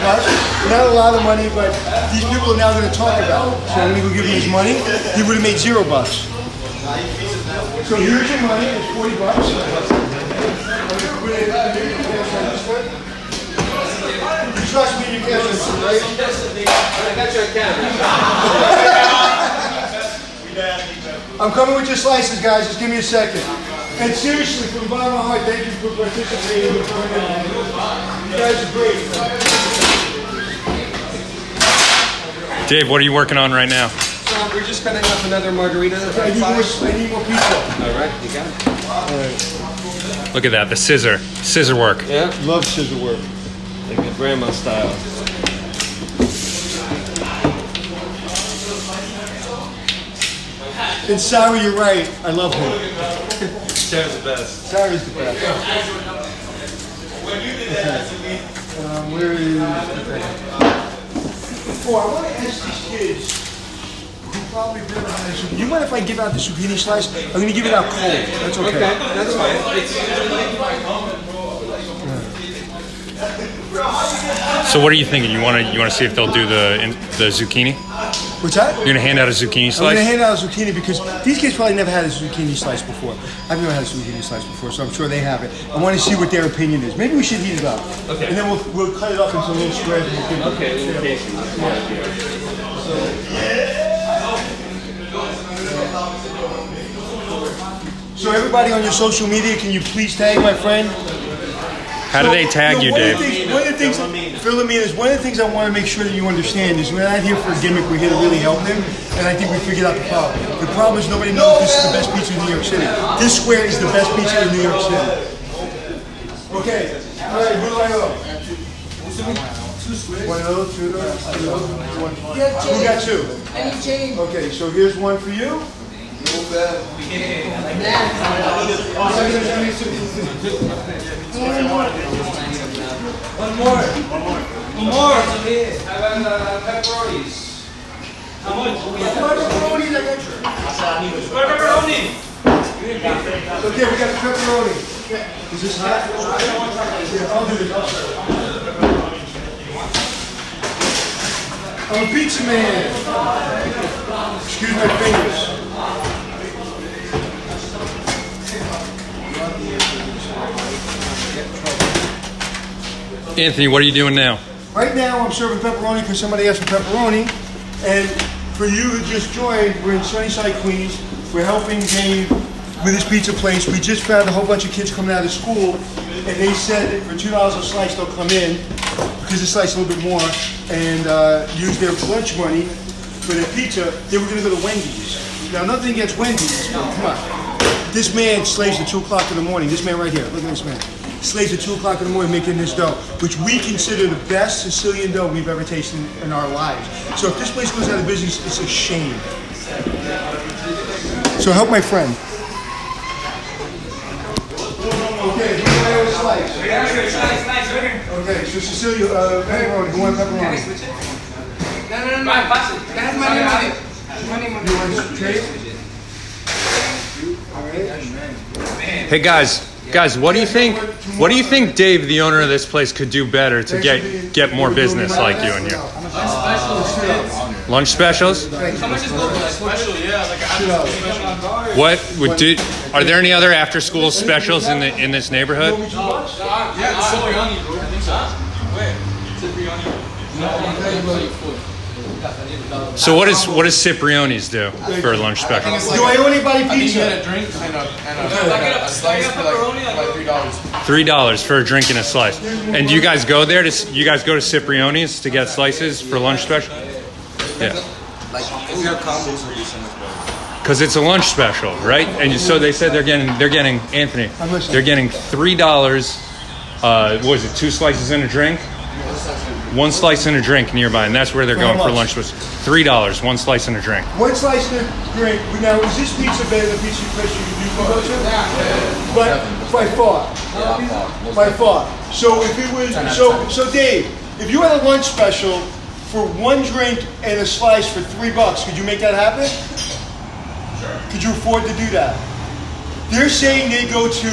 Speaker 1: Not a lot of money, but these people are now going to talk about it. So I'm going to go give him his money. He would have made $0. So here's your money. It's $40. You trust me, you can't trust me, right?
Speaker 2: I got your account.
Speaker 1: I'm coming with your slices, guys. Just give me a second. And seriously, from the bottom of my heart, thank you for participating. You guys are great.
Speaker 4: Dave, what are you working on right now?
Speaker 2: So we're just cutting up another margarita.
Speaker 1: I need more pizza.
Speaker 2: All right, you got it.
Speaker 4: Look at that, the scissor work.
Speaker 2: Yeah,
Speaker 1: Love scissor work.
Speaker 2: like a grandma style.
Speaker 1: And Sarah, you're right. I love him.
Speaker 2: Sarah's the best.
Speaker 1: Sarah's the best. Where is... Oh, I want to ask these kids who probably never had a zucchini. You mind if I give out the zucchini slice? I'm going to give it out cold. That's okay.
Speaker 2: Okay, that's fine.
Speaker 4: So what are you thinking? You want to see if they'll do the zucchini?
Speaker 1: What's that?
Speaker 4: You're gonna hand out a zucchini
Speaker 1: I'm
Speaker 4: slice?
Speaker 1: going to hand out a zucchini because these kids probably never had a zucchini slice before. I've never had a zucchini slice before, so I'm sure they have it. I want to see what their opinion is. Maybe we should heat it up.
Speaker 2: Okay.
Speaker 1: And then we'll cut it up into little squares. And we'll give it
Speaker 2: Okay, little casing.
Speaker 1: So everybody on your social media, can you please tag my friend?
Speaker 4: How do they tag you, Dave?
Speaker 1: One of the things, PHILOMENA'S, one of the things I want to make sure that you understand is we're not here for a gimmick, we're here to really help them, and I think we figured out the problem. The problem is nobody knows this is the best pizza in New York City. This square is the best pizza in New York City. Okay, alright, who do I owe? One of those, two of those, one. Who got 2?
Speaker 5: I need change.
Speaker 1: Okay, so here's one for you.
Speaker 9: One more. How about pepperonis? How much?
Speaker 1: Pepperoni, I got you.
Speaker 9: Pepperoni.
Speaker 1: Okay, we got the pepperoni. Is this hot? Yeah, I'll do this. I'm a pizza man. Excuse my fingers.
Speaker 4: Anthony, what are you doing now?
Speaker 1: Right now, I'm serving pepperoni because somebody asked for pepperoni. And for you who just joined, we're in Sunnyside Queens. We're helping Dave with his pizza place. We just found a whole bunch of kids coming out of school, and they said that for $2 a slice, they'll come in because the slice a little bit more and use their lunch money for their pizza. They were going to go to Wendy's. Now, nothing against Wendy's, but come on. This man slaves at 2 o'clock in the morning. This man right here, look at this man. Slaves at 2 o'clock in the morning making this dough, which we consider the best Sicilian dough we've ever tasted in our lives. So if this place goes out of business, it's a shame. So help my friend. slice? Okay, so Cecilia, pepperoni. Who wants pepperoni? You want trade?
Speaker 4: Hey guys, what do you think? What do you think Dave, the owner of this place, could do better to get more business like you in here? Lunch specials? What would do? Are there any other after-school specials in this neighborhood? So what does Cipriani's do for a lunch special?
Speaker 1: Do I owe anybody pizza?
Speaker 9: Get a drink and a slice for like
Speaker 4: $3 for a drink and a slice. And do you guys go there to Cipriani's to get slices for lunch special? Yeah.
Speaker 9: Like we have combos or something.
Speaker 4: Because it's a lunch special, right? And so they said they're getting Anthony. They're getting $3. What is it? 2 slices and a drink. 1 slice and a drink nearby, and that's where they're going for lunch. Was $3, 1 slice and a drink.
Speaker 1: 1 slice and a drink. Now, is this pizza better than pizza place you go to? But by far. By far. So if it was, so Dave, if you had a lunch special for 1 drink and a slice for $3, could you make that happen? Sure. Could you afford to do that? They're saying they go to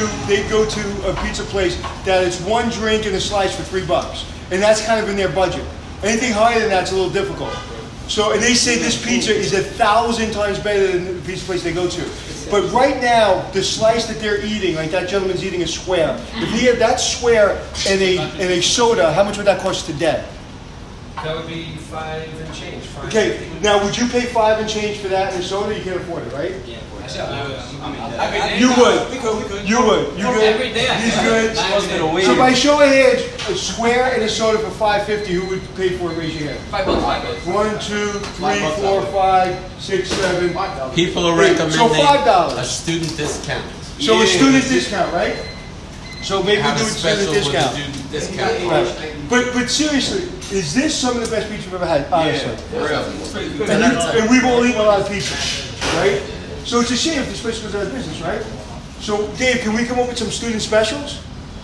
Speaker 1: a pizza place that it's 1 drink and a slice for $3. And that's kind of in their budget. Anything higher than that's a little difficult. So, and they say this pizza is 1,000 times better than the pizza place they go to. But right now, the slice that they're eating, like that gentleman's eating a square. If he had that square and a soda, how much would that cost today?
Speaker 2: That would be 5 and change.
Speaker 1: Okay, now would you pay 5 and change for that and a soda? You can't afford it, right?
Speaker 2: Yeah.
Speaker 1: You would. You would. You good?
Speaker 2: Every day.
Speaker 1: He's good. So by show of hands, a square and a soda for $5.50, who would pay for it? Raise your hand.
Speaker 2: $5.
Speaker 1: 1, 2, 3, 4, 5, 6, 7.
Speaker 3: People are recommending
Speaker 1: So $5.
Speaker 3: a student discount.
Speaker 1: So a student discount, right? So maybe we'll
Speaker 3: Have
Speaker 1: do
Speaker 3: a
Speaker 1: a student
Speaker 3: special with a
Speaker 1: discount.
Speaker 3: student discount.
Speaker 1: Right. But seriously, is this some of the best pizza you've ever had? Honestly. And we've all eaten a lot of pizza, right? So it's a shame if this place goes out of business, right? So Dave, can we come up with some student specials?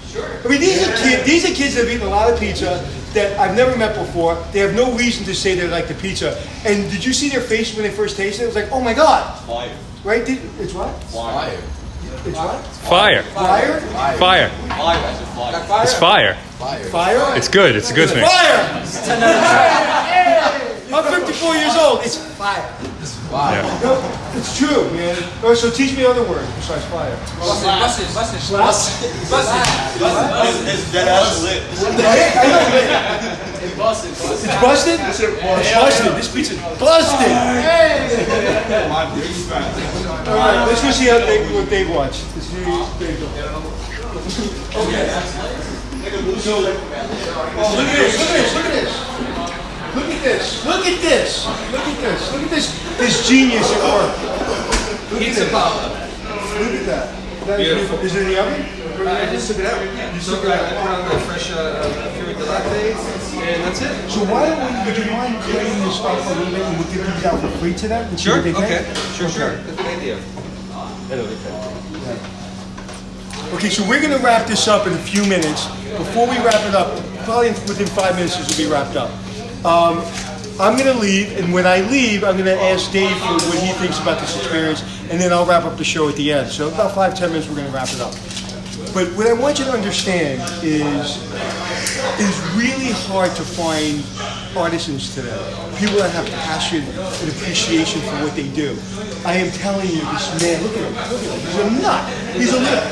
Speaker 1: Sure. I mean, these are kids that have eaten a lot of pizza that I've never met before. They have no reason to say they like the pizza. And did you see their face when they first tasted it? It was like, oh my God.
Speaker 3: Fire.
Speaker 1: Right? It's what?
Speaker 3: Fire.
Speaker 1: It's what?
Speaker 4: Fire.
Speaker 1: Fire?
Speaker 4: Fire. It's fire.
Speaker 1: Fire?
Speaker 4: It's good. It's a good thing.
Speaker 1: Fire! I'm 54 years old. It's fire.
Speaker 4: Yeah.
Speaker 1: No, it's true, man. All right, so teach me other words besides fire.
Speaker 9: Busted.
Speaker 3: It's dead ass lit.
Speaker 1: It's busted? It's busted. This pizza's busted. All right, let's go see what Dave watched. Let's see what Dave does. Okay. So, look at this genius at work. Look at that. Beautiful. Is it in the oven?
Speaker 2: I just took it out. You took it out. I put on the fresh Fury de Latte, and that's it.
Speaker 1: So why don't would you mind creating this stuff a little bit and we'll give these out for free to them? And see what they think?
Speaker 2: Sure. That's a good idea.
Speaker 1: Okay, so we're going to wrap this up in a few minutes. Before we wrap it up, probably within 5 minutes this will be wrapped up. I'm going to leave, and when I leave, I'm going to ask Dave for what he thinks about this experience, and then I'll wrap up the show at the end. So about 5-10 minutes, we're going to wrap it up. But what I want you to understand is it's really hard to find artisans today, people that have passion and appreciation for what they do. I am telling you, this man, look at him, he's a nut. He's a nut.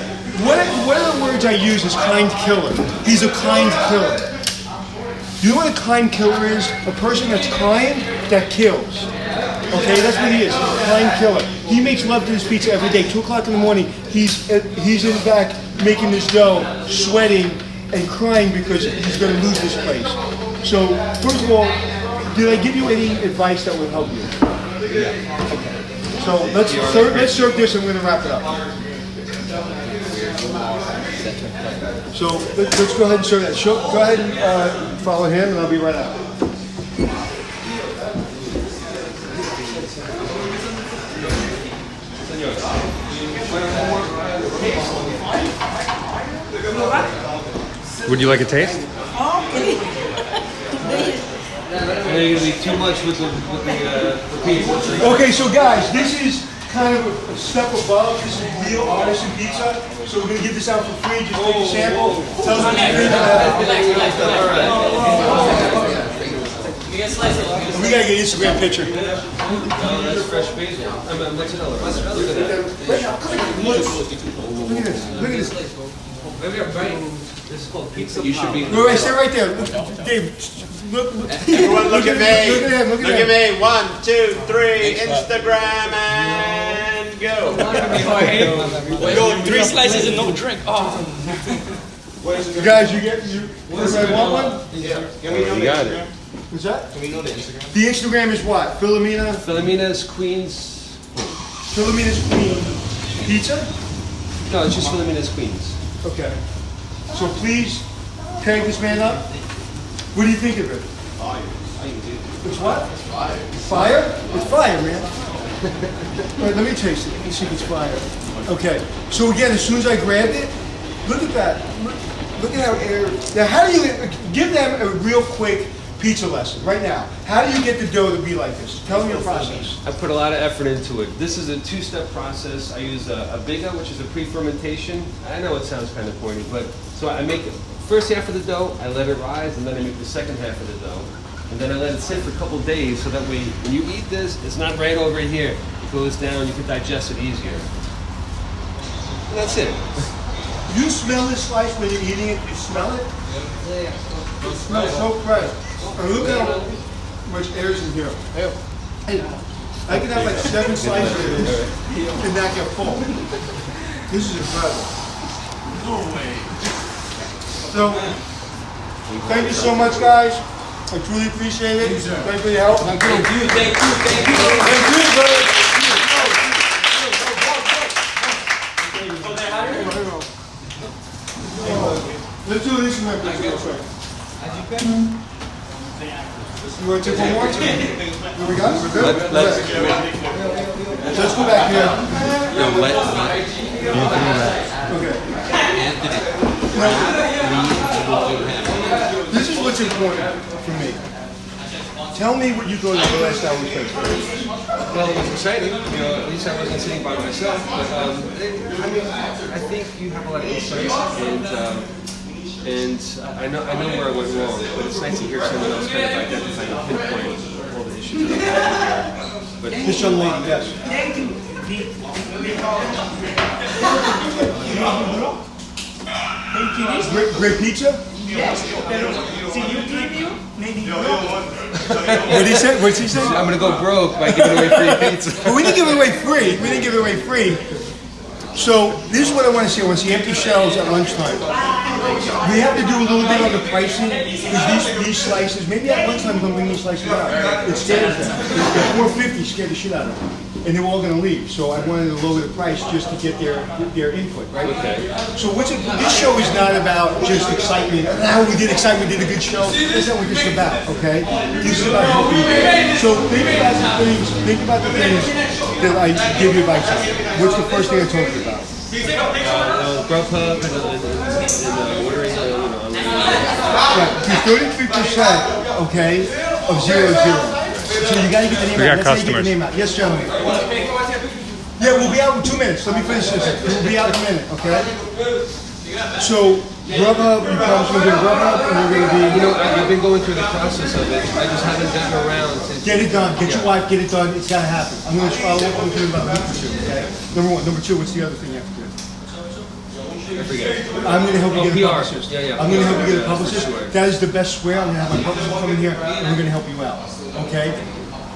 Speaker 1: One of the words I use is kind killer. He's a kind killer. You know what a kind killer is? A person that's kind, that kills. Okay, that's what he is. He's a kind killer. He makes love to his pizza every day. 2 o'clock in the morning, he's in the back making this dough, sweating and crying because he's going to lose this place. So, first of all, did I give you any advice that would help you? Yeah. Okay. So let's serve this and we're going to wrap it up. So let's go ahead and serve that. Go ahead and follow him, and I'll be right out. Señor.
Speaker 4: Would you like a taste?
Speaker 5: Okay.
Speaker 2: And you're gonna be too much with the pizza.
Speaker 1: Okay, so guys, this is kind of a step above. This is real artisan pizza. So we're gonna give this out for free. Just take a sample. Tell us what you think about
Speaker 9: You get slice it.
Speaker 1: it. We gotta get an Instagram picture.
Speaker 2: Oh, that's fresh basil. Mozzarella. Look at that.
Speaker 1: Look at this. Look at this.
Speaker 2: Maybe I'm biting. This is called pizza. You should be.
Speaker 1: Wait, stay right there. Look, Dave. Look.
Speaker 10: Everyone look at me.
Speaker 1: Look at him. Look
Speaker 10: Look
Speaker 1: at
Speaker 10: at
Speaker 1: him.
Speaker 10: me. 1, 2, 3. Instagram and go.
Speaker 9: We're going 3 slices and no drink. Oh.
Speaker 1: You guys, you want one?
Speaker 10: Yeah.
Speaker 2: You got it.
Speaker 1: What's that?
Speaker 10: Can we know the Instagram?
Speaker 1: The Instagram is what?
Speaker 2: PHILOMENA'S, Queens.
Speaker 1: Philomena's Queen Pizza?
Speaker 2: No, it's just PHILOMENA'S, Queens.
Speaker 1: Okay. So please crank this man up. What do you think of it?
Speaker 10: Fire.
Speaker 1: It's what?
Speaker 10: It's fire.
Speaker 1: Fire? It's fire, man. All right, let me taste it. Let me see if it's fire. Okay. So again, as soon as I grabbed it, look at that. Look at how air. Now, how do you give them a real quick pizza lesson right now? How do you get the dough to be like this? Tell me your process.
Speaker 2: I put a lot of effort into it. This is a 2-step process. I use a biga, which is a pre-fermentation. I know it sounds kind of corny, but so I make the first half of the dough, I let it rise, and then I make the second half of the dough. And then I let it sit for a couple of days so that way when you eat this, it's not right over here. It goes down, you can digest it easier. And that's it.
Speaker 1: You smell this slice when you're eating it. You smell it?
Speaker 2: Yeah.
Speaker 1: It smells so fresh. And look how much air is in here. And I can have like 7 slices of this and not get full. This is incredible.
Speaker 10: No way.
Speaker 1: So, thank you so much, guys. I truly appreciate it. Thank you for your help.
Speaker 9: Thank you.
Speaker 1: Thank you, Let's do this in my picture real quick. You want to take one more? We got it? We're good? Let's go back here. Okay. This is what's important for me. Tell me what you thought of the last hour we spent.
Speaker 2: Well, it was exciting. You know, at least I wasn't sitting by myself. But I mean, I think you have a lot of insights, and I know where I went wrong. But it's nice to hear someone else kind of identify and pinpoint all the issues that I have here. But
Speaker 1: This young lady, yes. Great pizza? What did he say? What's he say?
Speaker 2: I'm gonna go broke by giving away free pizza.
Speaker 1: But we didn't give it away free. We didn't give it away free. So this is what I want to see. I want to see empty shelves at lunchtime. We have to do a little bit on the pricing because these slices, maybe at lunchtime we're going to bring these slices out. It scares them. The 450 scared the shit out of them. And they were all going to leave. So I wanted to lower the price just to get their input, right?
Speaker 2: Okay.
Speaker 1: So this show is not about just excitement. Now we did excitement, we did a good show. That's not what this is about, okay? This is about helping you. So think about the things that I give you advice on. What's the first thing I told you about?
Speaker 2: Grubhub and ordering
Speaker 1: Right, do 33%, okay, of 00. So you gotta get the name
Speaker 4: We
Speaker 1: out.
Speaker 4: got
Speaker 1: Let's say you get the
Speaker 4: customers.
Speaker 1: name out. Yes, gentlemen. Yeah, we'll be out in 2 minutes. Let me finish this. We'll be out in a minute, okay? So, Grubhub, you promised me to do Grubhub, and you're gonna be...
Speaker 2: You know, I've been going through the process of it. I just haven't gotten around to...
Speaker 1: Get it done. Get your wife, get it done. It's gotta happen. I'm gonna follow up with you in about a week or 2, okay? Number 1. Number 2, what's the other thing you have to do?
Speaker 2: I forget.
Speaker 1: I'm going to help you get a
Speaker 2: PR.
Speaker 1: publicist.
Speaker 2: Yeah.
Speaker 1: I'm going to help you get a publicist.
Speaker 2: Sure.
Speaker 1: That is the best square. I'm going to have my publicist come in here, and we're going to help you out. Okay?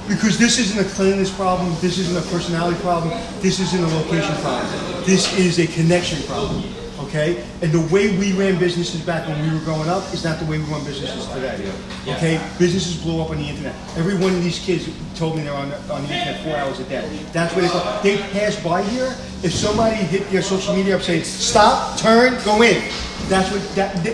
Speaker 1: Because this isn't a cleanliness problem. This isn't a personality problem. This isn't a location problem. This is a connection problem. Okay? And the way we ran businesses back when we were growing up is not the way we run businesses today. Okay? Businesses blow up on the internet. Every one of these kids told me they're on the internet 4 hours a day. That's where they pass by here. If somebody hit their social media up saying, stop, turn, go in. That's what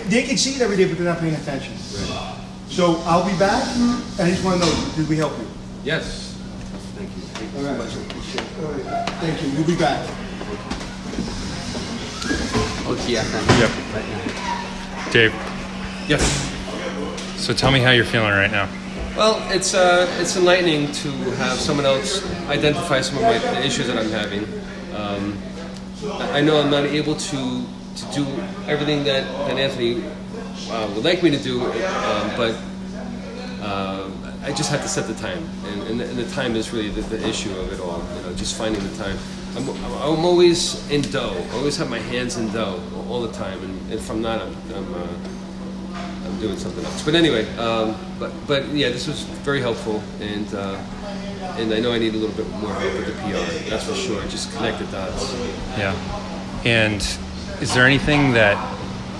Speaker 1: they can see it every day, but they're not paying attention. Right. So I'll be back, and I just want to know, did we help you?
Speaker 2: Yes. Thank you.
Speaker 1: All right. All right. Thank you. You'll be back.
Speaker 10: Okay,
Speaker 4: Yep. Dave,
Speaker 2: Yes.
Speaker 4: So tell me how you're feeling right now.
Speaker 2: Well, it's enlightening to have someone else identify some of the issues that I'm having. I know I'm not able to do everything that Anthony would like me to do, but I just have to set the time, and the time is really the issue of it all. Just finding the time. I'm always in dough. I always have my hands in dough all the time, and if I'm not, I'm doing something else. But anyway, but yeah, this was very helpful, and I know I need a little bit more help with the PR. That's for sure. Just connect the dots.
Speaker 4: Yeah. And is there anything that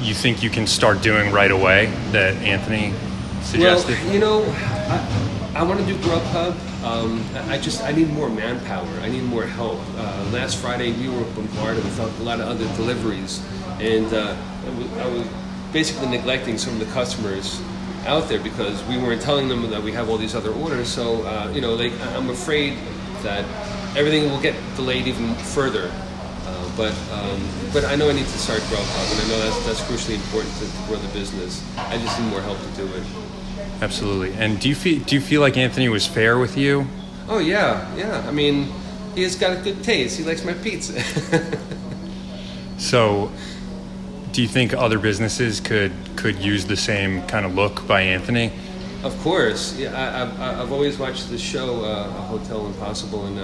Speaker 4: you think you can start doing right away that Anthony suggested?
Speaker 2: Well, I want to do Grubhub. I need more manpower. I need more help. Last Friday we were bombarded with a lot of other deliveries, and I was basically neglecting some of the customers out there because we weren't telling them that we have all these other orders. So I'm afraid that everything will get delayed even further. But I know I need to start Grubhub, and I know that's crucially important to grow the business. I just need more help to do it.
Speaker 4: Absolutely. And do you feel like Anthony was fair with you?
Speaker 2: Oh yeah. I mean, he has got a good taste. He likes my pizza.
Speaker 4: So, do you think other businesses could use the same kind of look by Anthony?
Speaker 2: Of course. Yeah, I've always watched the show Hotel Impossible, and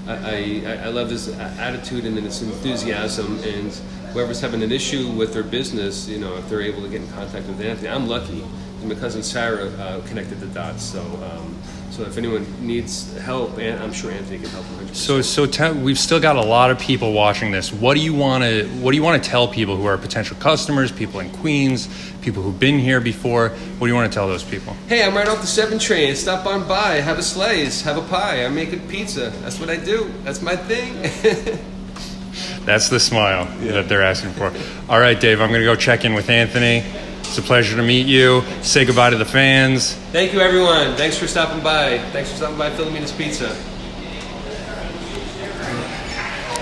Speaker 2: I love his attitude and his enthusiasm. And whoever's having an issue with their business, if they're able to get in contact with Anthony, I'm lucky. And my cousin Sarah connected the dots. So if anyone needs help, I'm sure Anthony can help 100%.
Speaker 4: So we've still got a lot of people watching this. What do you want to tell people who are potential customers, people in Queens, people who've been here before? What do you want to tell those people?
Speaker 2: Hey, I'm right off the 7 train. Stop on by, have a slice, have a pie. I make good pizza. That's what I do. That's my thing.
Speaker 4: That's the smile that they're asking for. All right, Dave, I'm going to go check in with Anthony. It's a pleasure to meet you. Say goodbye to the fans.
Speaker 2: Thank you, everyone. Thanks for stopping by. Thanks for stopping by Philomena's Pizza.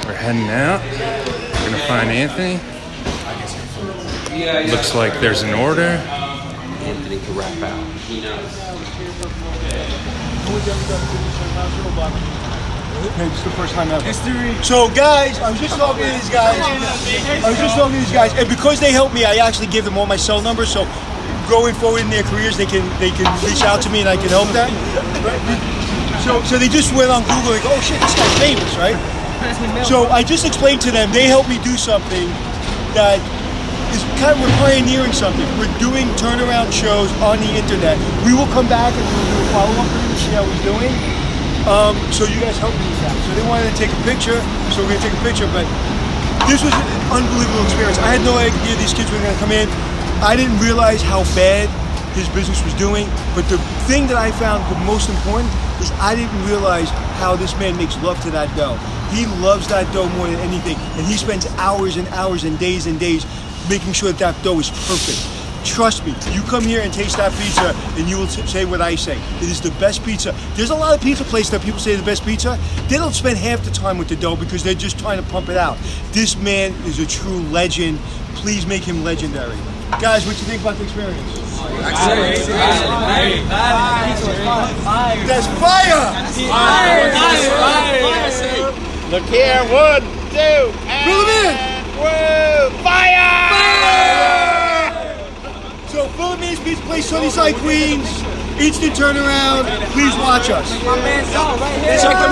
Speaker 4: We're heading out. We're going to find Anthony.
Speaker 2: Yeah.
Speaker 4: Looks like there's an order.
Speaker 3: Anthony can rap out. He knows.
Speaker 1: It's the first time ever. History. So guys, I was just talking to these guys. And because they helped me, I actually give them all my cell numbers. So going forward in their careers, they can reach out to me and I can help them. Right? So they just went on Google and go, oh shit, this guy's famous, right? So I just explained to them, they helped me do something that is kind of, we're pioneering something. We're doing turnaround shows on the internet. We will come back and we'll do a follow-up and see how he's doing. So you guys helped me with that. So they wanted to take a picture, so we're gonna take a picture, but this was an unbelievable experience. I had no idea these kids were gonna come in. I didn't realize how bad his business was doing, but the thing that I found the most important is I didn't realize how this man makes love to that dough. He loves that dough more than anything, and he spends hours and hours and days making sure that dough is perfect. Trust me, you come here and taste that pizza and you will say what I say. It is the best pizza. There's a lot of pizza places that people say the best pizza. They don't spend half the time with the dough because they're just trying to pump it out. This man is a true legend. Please make him legendary. Guys, what do you think about the experience? Excellent. That's fire!
Speaker 10: Look here, 1, 2, and woo! Fire!
Speaker 1: So Philomena's Pizza Place, Sunnyside Queens, instant turnaround. Please watch us.